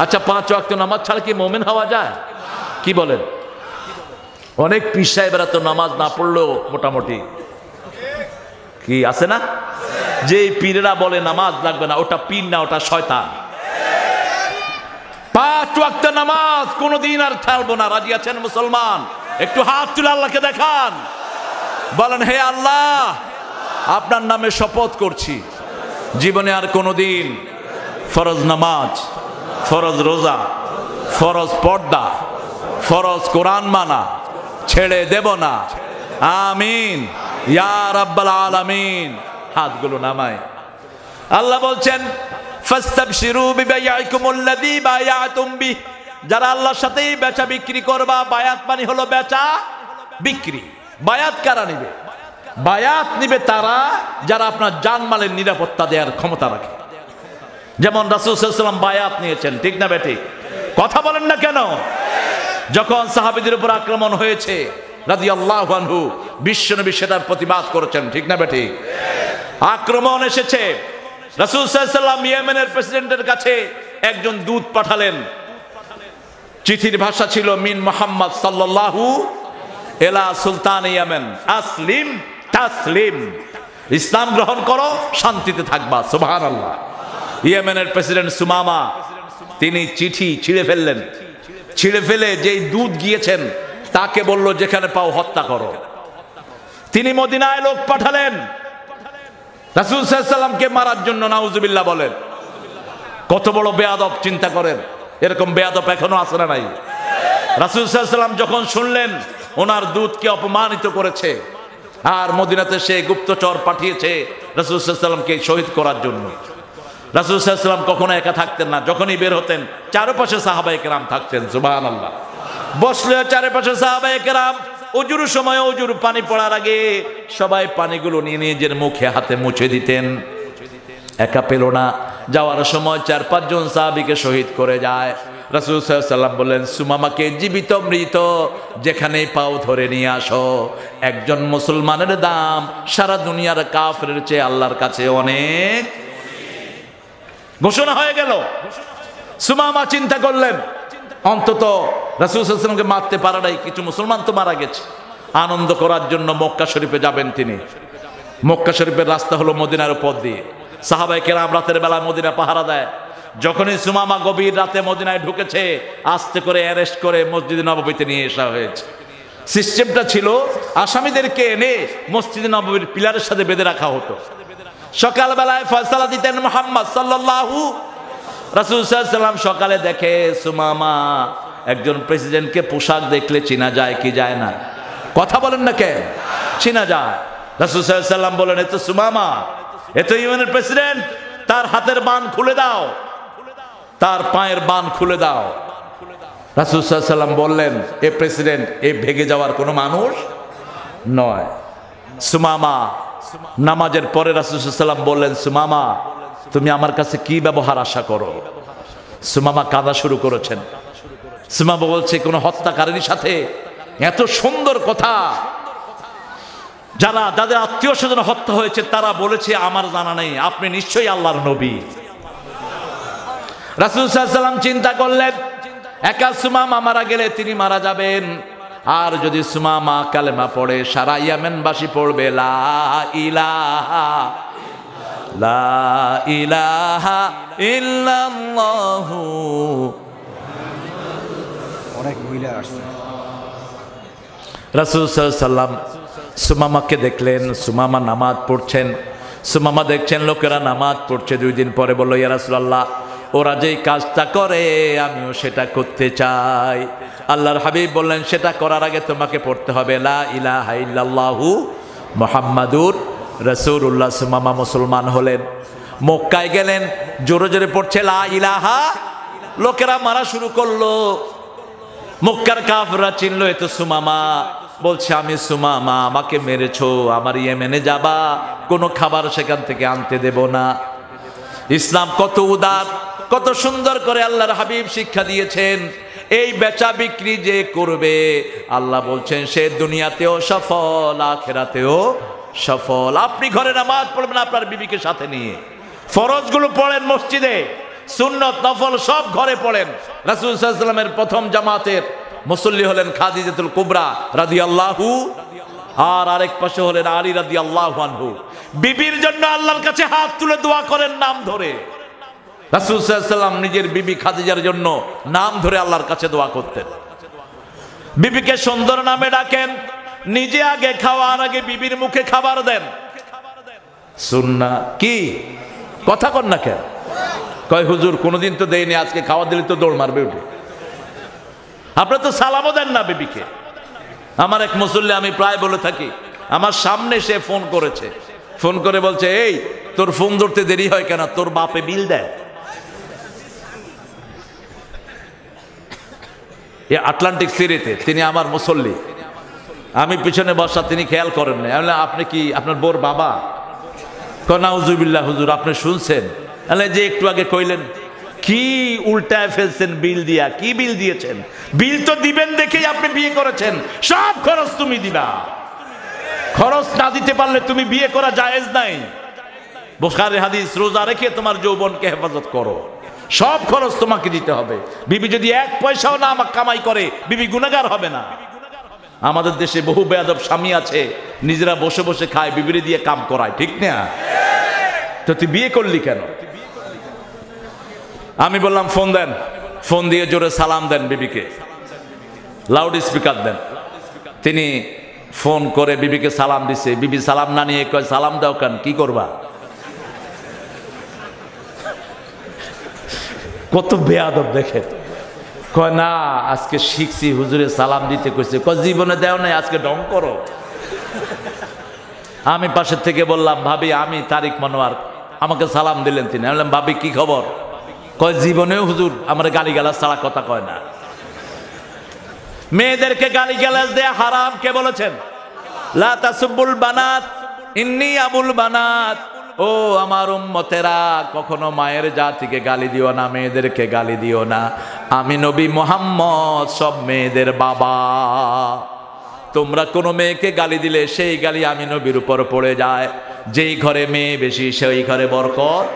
S1: আচ্ছা 5 ওয়াক্ত নামাজ ছাড়া কি মুমিন হওয়া যায়? কি বলেন? অনেক পীর সাহেবরা তো নামাজ না পড়লেও মোটামুটি কি আছে না, যে পীরেরা বলে নামাজ লাগবে না, ওটা পীর না, ওটা শয়তান। 5 ওয়াক্ত নামাজ কোনদিন আর ছাড়বো না, রাজি আছেন মুসলমান? একটু হাত তুলে আল্লাহকে দেখান, বলেন হে আল্লাহ, আপনার নামে শপথ করছি জীবনে আর কোনোদিন ফরজ নামাজ, ফরজ রোজা, ফরজ পর্দা, ফরজ কোরআন মানা ছেড়ে দেব না। আমিন ইয়া রাব্বাল আলামিন। হাতগুলো নামায়। আল্লাহ বলছেন ফাস্তাবশিরু বিবাইআকুমুল্লাযী বায়াতুম বিহি। যারা আল্লাহর সাথেই বেচা বিক্রি করবা, বায়াত মানে হলো বেচা বিক্রি। বায়াত কারা নিবে? বায়াত নিবে তারা যারা আপনার জানমালের নিরাপত্তা দেওয়ার ক্ষমতা রাখে। যেমন রাসূল সাল্লাল্লাহু আলাইহি ওয়াসাল্লাম বায়াত নিয়েছেন, ঠিক না বেঠিক? কথা বলেন না কেন? যখন সাহাবীদের উপর আক্রমণ হয়েছে রাদিয়াল্লাহু আনহু, বিশ্বনবী সেটার প্রতিবাদ করেছেন, ঠিক না বেঠিক? আক্রমণ এসেছে, রাসূল সাল্লাল্লাহু আলাইহি ওয়াসাল্লাম ইয়েমেনের প্রেসিডেন্টের কাছে একজন দূত পাঠালেন। চিঠির ভাষা ছিল মিন মুহাম্মদ সাল্লাল্লাহু ইলা সুলতান ইয়েমেন আসলিম তাসলিম, ইসলাম গ্রহণ করো, শান্তিতে থাকবা। সুবহানাল্লাহ। ইয়েমেনের প্রেসিডেন্ট সুমামা তিনি চিঠি ছিঁড়ে ফেললেন, ছিঁড়ে ফেলে যেই দূত গিয়েছেন তাকে বলল যেখানে পাও হত্যা করো। তিনি মদিনায় লোক পাঠালেন রাসূল সাল্লাল্লাহু আলাইহি ওয়াসাল্লামকে মারার জন্য। নাউজুবিল্লাহ বলেন। কত বড় বেয়াদব, চিন্তা করেন। এরকম বেয়াদব এখনো আছে না নাই? রাসূল সাল্লাল্লাহু আলাইহি ওয়াসাল্লাম যখন শুনলেন ওনার দূতকে অপমানিত করেছে আর মদিনাতে সে গুপ্তচর পাঠিয়েছে রাসূল সাল্লাল্লাহু আলাইহি ওয়াসাল্লামকে শহীদ করার জন্য। রাসূল সাল্লাল্লাহু আলাইহি ওয়াসাল্লাম কখনো একা থাকতেন না, যখনই বের হতেন চারপাশে সাহাবায়ে কেরাম থাকতেন। সুবহানাল্লাহ। বসলে চারপাশে সাহাবায়ে কেরাম, ওজুর সময় ওজুর পানি পড়ার আগে সবাই পানিগুলো নিয়ে নিজের মুখে হাতে মুছে দিতেন। একা পেল না, যাওয়ার সময় 4-5 জন সাহাবীকে শহীদ করে যায়। রাসূল সাল্লাল্লাহু আলাইহি ওয়াসাল্লাম বললেন সুমামাকে জীবিত মৃত যেখানেই পাও ধরে নিয়ে আসো। একজন মুসলমানের দাম সারা দুনিয়ার কাফেরের চেয়ে আল্লাহর কাছে অনেক। ঘোষণা হয়ে গেল। সুমামা চিন্তা করলেন অন্তত রাসূল সাল্লাল্লাহু আলাইহি ওয়াসাল্লামকে মারতে পারা নাই, কিছু মুসলমান তো মারা গেছে। আনন্দ করার জন্য মক্কা শরীফে যাবেন তিনি। মক্কা শরীফের রাস্তা হলো মদিনার উপর দিয়ে। সাহাবায়ে কেরাম রাতের বেলা মদিনা পাহারা দেয়। যখনই সুমামা গভীর রাতে মদিনায় ঢুকেছে আস্তে করে অ্যারেস্ট করে মসজিদে নববীতে নিয়ে আসা হয়েছে। সিস্টেমটা ছিল আসামিদেরকে এনে মসজিদে নববীর পিলারের সাথে বেঁধে রাখা হতো। সকালবেলায় ফয়সালা দিতেন মুহাম্মদ সাল্লাল্লাহু। রাসূল সাল্লাল্লাহু আলাইহি ওয়াসাল্লাম সকালে দেখে সুমামা। একজন প্রেসিডেন্টকে পোশাক দেখলে চেনা যায় কি যায় না? কথা বলেন না কেন? চেনা যায়। রাসূল সাল্লাল্লাহু আলাইহি ওয়াসাল্লাম বলেন এ তো সুমামা, এ তো ইয়েমেনের প্রেসিডেন্ট, তার হাতের বান খুলে দাও, তার পায়ের বান খুলে দাও। রাসূল সাল্লাল্লাহু আলাইহি ওয়াসাল্লাম বললেন এ প্রেসিডেন্ট, এ ভেগে যাওয়ার কোনো মানুষ নয়। সুমামা নামাজের পরে রাসূল সাল্লাল্লাহু আলাইহি ওয়াসাল্লাম বললেন সুমামা তুমি আমার কাছে কি ব্যবহার আশা করো? সুমামা কাঁদা শুরু করেছেন। সুমামা বলছে কোন হত্যাকারীর সাথে এত সুন্দর কথা, যাদের আত্মীয় স্বজন হত্যা হয়েছে তারা বলেছে আমার জানা নেই, আপনি নিশ্চয়ই আল্লাহর নবী। রাসূল সাল্লাল্লাহু আলাইহি ওয়াসাল্লাম চিন্তা করলেন একা সুমামা মারা গেলে তিনি মারা যাবেন, আর যদি সুমামা কালেমা পড়ে সারা ইয়েমেনবাসী পড়বে লা ইলাহা লা ইলাহা ইল্লাল্লাহু। অনেক মহিলা আসছে। রাসূল সাল্লাল্লাহু আলাইহি ওয়াসাল্লাম সুমামাকে দেখলেন, সুমামা নামাজ পড়ছেন। সুমামা দেখছেন লোকেরা নামাজ পড়ছে। 2 দিন পরে বলল ইয়া রাসূলুল্লাহ ওরা যেই কাজটা করে আমিও সেটা করতে চাই। আল্লাহর হাবিব বললেন সেটা করার আগে তোমাকে পড়তে হবে লা ইলাহা ইল্লাল্লাহু মুহাম্মাদুর রাসূলুল্লাহ। সুমামা মুসলমান হলেন, মক্কায় গেলেন, জোরে জোরে পড়ছে লা ইলাহা। লোকেরা মারা শুরু করলো। মক্কার কাফেররা চিনলো এ তো সুমামা। বলছে আমি সুমামা, আমাকে মেরেছো, আমার ইয়েমেনে যাবা, কোনো খাবার সেখান থেকে আনতে দেব না। ইসলাম কত উদার, কত সুন্দর করে আল্লাহর হাবিব শিক্ষা দিয়েছেন। এই বেচা বিক্রি যে করবে আল্লাহ বলছেন সে দুনিয়াতেও সফল আখিরাতেও সফল। আপনি ঘরে নামাজ পড়বেন আপনার বিবিকে সাথে নিয়ে, ফরজগুলো পড়েন মসজিদে, সুন্নত নফল সব ঘরে পড়েন। রাসূল সাল্লাল্লাহু আলাইহি ওয়াসাল্লামের প্রথম জামাতের মুসল্লি হলেন খাদিজাতুল কুবরা রাদিয়াল্লাহু, আর আরেক পাশে হলেন আলী রাদিয়াল্লাহু আনহু। বিবির জন্য আল্লাহর কাছে হাত তুলে দোয়া করেন নাম ধরে। রাসূল সাল্লাল্লাহু আলাইহি ওয়াসাল্লাম নিজের বিবি খাদিজার জন্য নাম ধরে আল্লাহর কাছে দোয়া করতেন। বিবিকে সুন্দর নামে ডাকেন, নিজে আগে খাওয়ার আগে বিবির মুখে খাবার দেন। সুন্নাহ কি কথা কন না কেন? কয় হুজুর কোনোদিন তো দেয়নি, আজকে খাওয়া দিলে তো দৌড় মারবে উঠে। আপনি তো সালামও দেন না বিবিকে। আমার এক মুসল্লি আমি প্রায় বলে থাকি, আমার সামনে সে ফোন করেছে, ফোন করে বলছে এই তোর ফোন ধরতে দেরি হয় কেন, তোর বাপে বিল দেয়। এই আটলান্টিক সিটিতে তিনি আমার মুসল্লি, আমি পিছনে বসা, তিনি খেয়াল করেন না। আপনি কি আপনার বোর বাবা? নাউজুবিল্লাহ হুজুর আপনি শুনছেন? যে একটু আগে কইলেন কি উল্টায় ফেলছেন বিল দিয়া। কি বিল দিয়েছেন? বিল তো দিবেন দেখেই আপনি বিয়ে করেছেন, সব খরচ তুমি দিবা। খরচ না দিতে পারলে তুমি বিয়ে করা জায়েজ নাই। বুখারী হাদিস, রোজা রেখে তোমার যৌবনকে হেফাজত করো, সব খরচ তোমাকে দিতে হবে। বিবি যদি 1 পয়সাও না আমাকে কামাই করে বিবি গুনাহগার হবে না। আমাদের দেশে বহু বেয়াদব স্বামী আছে, নিজেরা বসে বসে খায়, বিবিরে দিয়ে কাম করায়, ঠিক না? তো তুই বিয়ে করলি কেন? আমি বললাম ফোন দেন, ফোন দিয়ে জোরে সালাম দেন বিবিকে, লাউড স্পিকার দেন। তিনি ফোন করে বিবিকে সালাম দিছে। বিবি সালাম না নিয়ে কয় সালাম দাও কেন, কি করবা? কত বেয়াদব দেখে। কয় না আজকে শিখছি, হুজুরে সালাম দিতে কইছে। কয় জীবনে দেও নাই, আজকে ঢং করো। আমি পাশের থেকে বললাম ভাবি আমি তারিক মনোয়ার, আমাকে সালাম দিলেন তিনি। আমি বললাম ভাবি কি খবর? কয় জীবনেও হুজুর আমার গালিগালাজ ছাড়া কথা কয় না। মেয়েদেরকে গালিগালাজ দেয়া হারাম কে বলেছেন? লা তাসুবুল বানাত ইন্নী আবুল বানাত। ও আমার উম্মতেরা, কখনো মায়ের জাতিকে গালি দিও না, মেয়েদেরকে গালি দিও না। আমি নবী মুহাম্মদ সব মেয়েদের বাবা। তোমরা কোনো মেয়েকে গালি দিলে সেই গালি আমি নবীর উপর পড়ে যায়। যেই ঘরে মেয়ে বেশি সেই ঘরে বরকত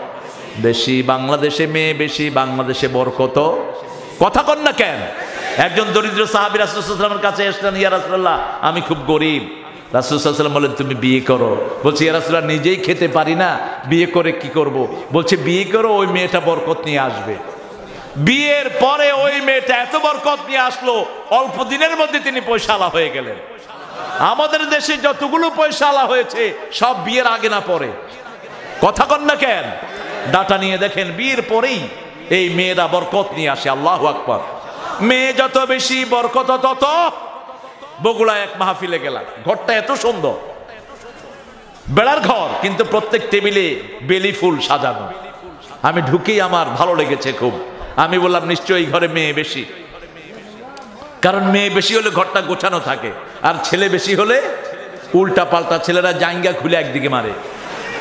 S1: বেশি। বাংলাদেশে মেয়ে বেশি, বাংলাদেশে বরকত। কথা কন না কেন? একজন দরিদ্র সাহাবী রাসূলুল্লাহ সাল্লাল্লাহু আলাইহি ওয়াসাল্লামের কাছে আসলেন, ইয়া রাসূলুল্লাহ আমি খুব গরিব। রাসূলুল্লাহ সাল্লাল্লাহু আলাইহি ওয়াসাল্লাম বললেন তুমি বিয়ে করো। বলছে ইয়া রাসূলুল্লাহ নিজেই খেতে পারি না, বিয়ে করে কি করব? বলছে বিয়ে করো, ওই মেয়েটা বরকত নিয়ে আসবে। বিয়ের পরে ওই মেয়েটা এত বরকত নিয়ে আসলো, অল্প দিনের মধ্যে তিনি পয়সাওয়ালা হয়ে গেলেন। আমাদের দেশে যতগুলো পয়সাওয়ালা হয়েছে সব বিয়ের আগে না পরে। কথা কন না কেন? ডাটা নিয়ে দেখেন, বিয়ের পরেই এই মেয়েরা বরকত নিয়ে আসে। আল্লাহু আকবার। মেয়ে যত বেশি বরকত তত। বগুড়ায় এক মাহফিলে গেলাম, ঘরটা এত সুন্দর, বেড়ার ঘর, কিন্তু প্রত্যেক টেবিলে বেলি ফুল সাজানো। আমি ঢুকেই আমার ভালো লেগেছে খুব। আমি বললাম নিশ্চয়ই ঘরে মেয়ে বেশি, কারণ মেয়ে বেশি হলে ঘরটা গোছানো থাকে, আর ছেলে বেশি হলে উল্টা পাল্টা। ছেলেরা জাঙ্গা খুলে একদিকে মারে,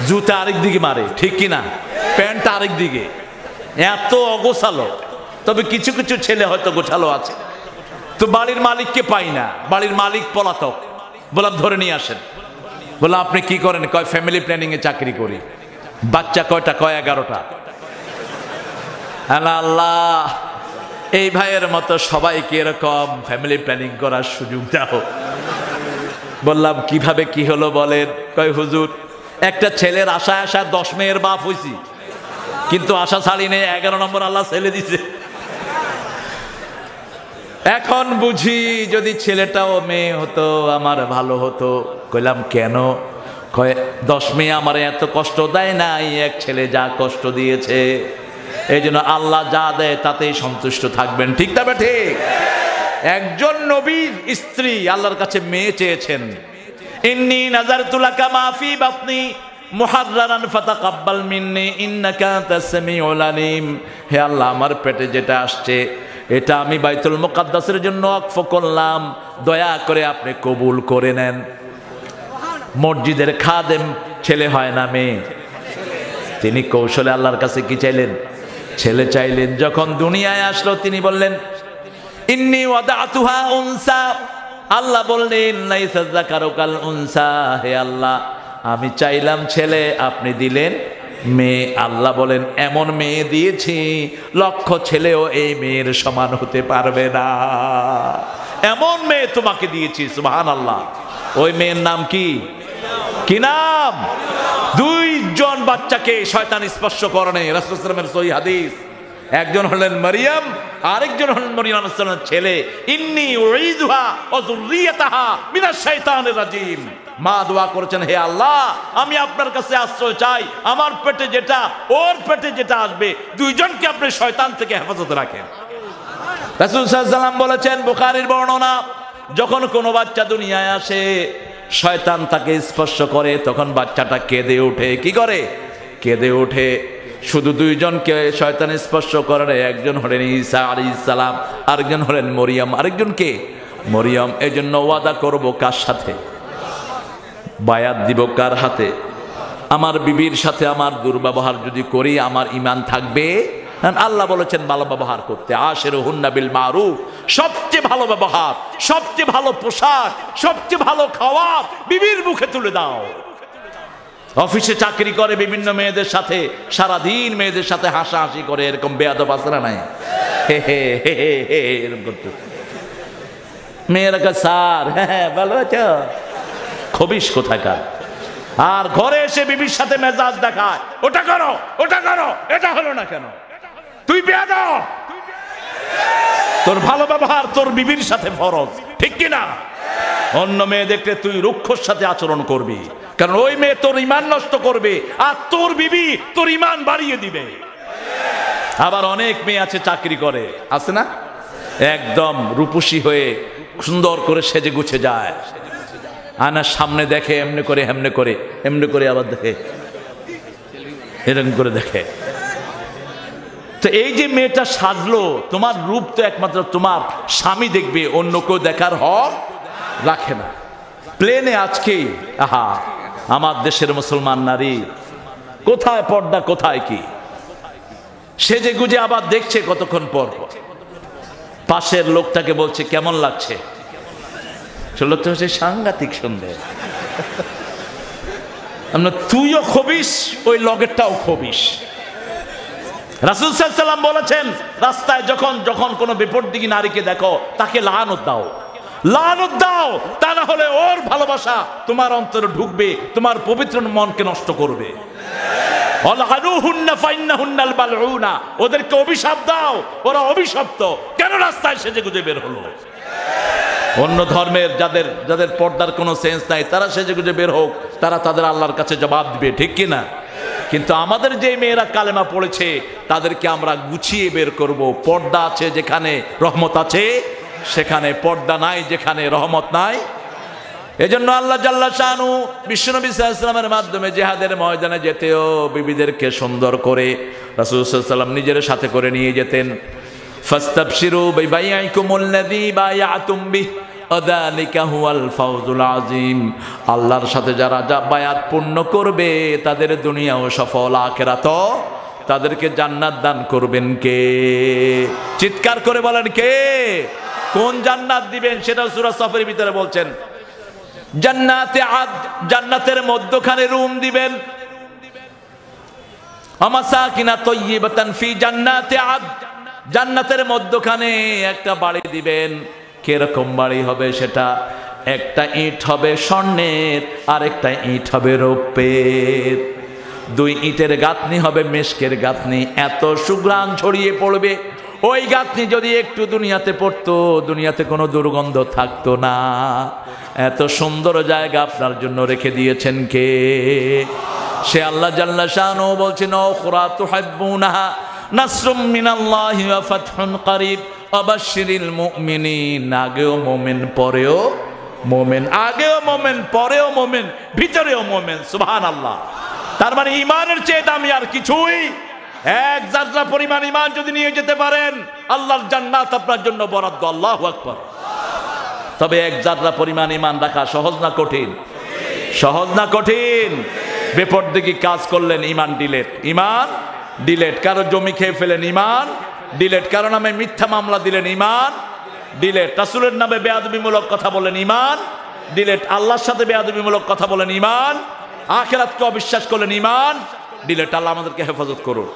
S1: জুতা আরেক দিকে মারে, ঠিক কিনা? প্যান্টটা আরেক দিকে, এত অগোছালো। তবে কিছু কিছু ছেলে হয়তো গোছালো আছে। তো বাড়ির মালিককে পাই না, বাড়ির মালিক পলাতক। বললাম ধরে নিয়ে আসেন। বললাম আপনি কি করেন? কয় ফ্যামিলি প্ল্যানিং এ চাকরি করি। বাচ্চা কয়টা? কয় 11টা। আল্লাহ, এই ভাইয়ের মতো সবাইকে এরকম ফ্যামিলি প্ল্যানিং করার সুযোগ দাও। বললাম কিভাবে কি হলো বলেন? কয় হুজুর একটা ছেলের আশায় আশা 10 মেয়ের বাপ হইছি, কিন্তু আশা ছাড়ি নেই, 11 নম্বর আল্লাহ ছেলে দিছে। এখন বুঝি যদি ছেলেটাও মেয়ে হতো আমার ভালো হতো। কইলাম কেন? কয় 10 মেয়ে আমার এত কষ্ট দেয় নাই, এক ছেলে যা কষ্ট দিয়েছে, এই জন্য আল্লাহ যা দেয় তাতেই সন্তুষ্ট থাকবেন। ঠিক না ঠিক? একজন নবীর স্ত্রী আল্লাহর কাছে মেয়ে চেয়েছেন, ইন্নী নাযারতু লাকা মা ফি বাতনি মুহাররারান ফাতাকাব্বাল মিন্নি ইন্নাকা আনতাস সামিউল আলিম। হে আল্লাহ, আমার পেটে যেটা আসছে এটা আমি বাইতুল মুকাদ্দাসের জন্য ওয়াকফ করলাম, দয়া করে আপনি কবুল করে নেন। মসজিদের খাদেম ছেলে হয় না মেয়ে? তিনি কৌশলে আল্লাহর কাছে কি চাইলেন? ছেলে চাইলেন। যখন দুনিয়ায় আসলো তিনি বললেন ইন্নী ওয়াদাতুহা উনসা। আল্লাহ বললেন লাইসা যাকারু কাল উনসা। হে আল্লাহ, আমি চাইলাম ছেলে, আপনি দিলেন মেয়ে। আল্লাহ বলেন এমন মেয়ে দিয়েছি লক্ষ ছেলেও এই মেয়ের সমান হতে পারবে না, এমন মেয়ে তোমাকে দিয়েছি। সুবহানাল্লাহ। ওই মেয়ের নাম কি? কি নাম? 2 বাচ্চাকে শয়তান স্পর্শ করে নাই, রাসূলুল্লাহ সাল্লাল্লাহু আলাইহি ওয়াসাল্লামের সহিহ হাদিস। একজন হলেন মারিয়াম, আরেকজন হলেন মরিয়ম আলাইহিস সালামের ছেলে। ইন্নী উঈযুহা ওয়া যুররিয়াতাহা মিনাশ শাইতানির রাজীম। মা দোয়া করেছেন, হে আল্লাহ, আমি আপনার কাছে আশ্রয় চাই, আমার পেটে যেটা ওর পেটে যেটা আসবে, 2 জনকে আপনি শয়তান থেকে হেফাজতে রাখেন। রাসূল সাল্লাল্লাহু আলাইহি ওয়াসাল্লাম বলেছেন, বুখারীর বর্ণনা, যখন কোনো বাচ্চা দুনিয়ায় আসে শয়তান তাকে স্পর্শ করে, তখন বাচ্চাটা কেঁদে ওঠে। কি করে? কেঁদে ওঠে। শুধু 2 জনকে শয়তান স্পর্শ করে, একজন হলেন ঈসা আলাইহিস সালাম, আরেকজন হলেন মরিয়ম। আরেকজন কে? মরিয়ম। এজন্য ওয়াদা করব কার সাথে? বায়াত দিব কার হাতে? আমার বিবির সাথে আমার দুর্ব্যবহার যদি করি আমার ঈমান থাকবে? আল্লাহ বলেছেন ভালো ব্যবহার করতে। আশিরুহুন্না বিল মারুফ। সবচেয়ে ভালো ব্যবহার, সবচেয়ে ভালো পোশাক, সবচেয়ে ভালো খাওয়া বিবির মুখে তুলে দাও। অফিসে চাকরি করে বিভিন্ন মেয়েদের সাথে সারাদিন মেয়েদের সাথে হাসাহাসি করে, এরকম বেয়াদব আছে না নাই? হে হে হে হে এরকম করতে। মেয়েরা কয় স্যার, হ্যাঁ ভালো আছো। খবিশ কোথাকার। আর ঘরে এসে বিবির সাথে মেজাজ দেখায়, ওটা করো, ওটা করো, এটা হলো না কেন? তুই বেয়াদব। তোর ভালো ব্যবহার তোর বিবির সাথে ফরজ, ঠিক কিনা? অন্য মেয়ে দেখলে তুই রুক্ষর সাথে আচরণ করবি, কারণ ওই মেয়ে তোর ঈমান নষ্ট করবে, আর তোর বিবি তোর ঈমান বাড়িয়ে দিবে। আবার অনেক মেয়ে আছে চাকরি করে, আছে না, একদম রূপসী হয়ে সুন্দর করে সেজে গুছে যায়, আয়নার সামনে দেখে এমনি করে, এমনি করে, এমনি করে, আবার দেখে এরকম করে দেখে। তো এই যে মেয়েটা সাজলো, তোমার রূপ তো একমাত্র তোমার স্বামী দেখবে, অন্য কেউ দেখার হক রাখে না। প্লেনে আজকেই আহা আমার দেশের মুসলমান নারী কোথায় পর্দা, কোথায় কি, সেজে গুজে আবার দেখছে কতক্ষণ পর পর। পাশের লোকটাকে বলছে কেমন লাগছে, লোকটা হচ্ছে সাংঘাতিক সুন্দর। আমরা তুইও খবিস, ওই লগেরটাও খবিস। রাসূল সাল্লাল্লাহু আলাইহি ওয়াসাল্লাম বলেছেন, রাস্তায় যখন যখন কোনো বিপদদিগী নারীকে দেখো তাকে লানত দাও, লানত দাও, তা না হলে ওর ভালোবাসা তোমার অন্তরে ঢুকবে, তোমার পবিত্র মনকে নষ্ট করবে। ওদেরকে অভিশাপ দাও, ওরা অভিশপ্ত। কেন রাস্তায় সেজে গুজে বের হলো? অন্য ধর্মের যাদের যাদের পর্দার কোনো সেন্স নাই, তারা সেজে গুজে বের হোক, তারা তাদের আল্লাহর কাছে জবাব দিবে, ঠিক কিনা? কিন্তু আমাদের যে মেয়েরা কালেমা পড়েছে তাদেরকে আমরা গুছিয়ে বের করব। পর্দা আছে যেখানে রহমত আছে, সেখানে পর্দা নাই যেখানে রহমত নাই। এজন্য আল্লাহ জাল্লা শানু বিশ্বনবী সাল্লাল্লাহু আলাইহি ওয়াসাল্লামের মাধ্যমে জিহাদের ময়দানে যেতেও বিবিদেরকে সুন্দর করে রাসূল সাল্লাল্লাহু আলাইহি ওয়াসাল্লাম নিজের সাথে করে নিয়ে যেতেন। ফাস্তাবশিরু বিবাইআকুমুল্লাযী বায়াতুম বিহি আযালিকা হুয়াল ফাওজুল আযীম। আল্লাহর সাথে যারা বায়াত পূর্ণ করবে তাদের দুনিয়াও সফল, আখিরাতও, তাদেরকে জান্নাত দান করবেন কে? চিৎকার করে বলেন কে? কোন জান্নাত দিবেন সেটা সূরা সফের ভিতরে বলছেন। জান্নাতে আদ, জান্নাতের মধ্যখানে রুম দিবেন। আমাসাকিনা তাইয়্যিবাতান ফি জান্নাতে আদ, জান্নাতের মধ্যখানে একটা বাড়ি দিবেন। কিরকম বাড়ি হবে সেটা? একটা ইট হবে স্বর্ণের, আর একটা ইট হবে রৌপ্যের। দুই ইটের গাঁথনি হবে মেশকের গাঁথনি, এত সুঘ্রাণ ছড়িয়ে পড়বে। ওই গাঁথনি যদি একটু দুনিয়াতে পড়তো, দুনিয়াতে কোনো দুর্গন্ধ থাকতো না। এত সুন্দর জায়গা আপনার জন্য রেখে দিয়েছেন কে? সে আল্লাহ জাল্লা শানু বলছেন, উখরা তুহিব্বুনাহা নাসরুম মিনাল্লাহি ওয়া ফাতহুন করিব ওয়াবাশশিরিল মুমিনিন। আগেও মুমিন, পরেও মুমিন, আগেও মুমিন, পরেও মুমিন, ভিতরেও মুমিন। সুবহানাল্লাহ। তার মানে ঈমানের চেয়ে দামি আর কিছুই। এক যাত্রা পরিমাণ ঈমান যদি নিয়ে যেতে পারেন, আল্লাহর জান্নাত আপনার জন্য বরাদ্দ। আল্লাহু আকবার। তবে এক যাত্রা পরিমাণ ঈমান রাখা সহজ না কঠিন? সহজ না কঠিন? বেপরদিকি কাজ করলেন, ঈমান ডিলেট, ঈমান ডিলেট। কারো জমি খেয়ে ফেলেন, ঈমান ডিলেট। কারো নামে মিথ্যা মামলা দিলেন, ঈমান ডিলেট। রাসূলের নামে বেয়াদবিমূলক কথা বলেন, ঈমান ডিলেট। আল্লাহর সাথে বেয়াদবিমূলক কথা বলেন, ঈমান। আখিরাতকে অবিশ্বাস করলেন, ঈমান ডিলেট। আল্লাহ আমাদেরকে হেফাজত করুন।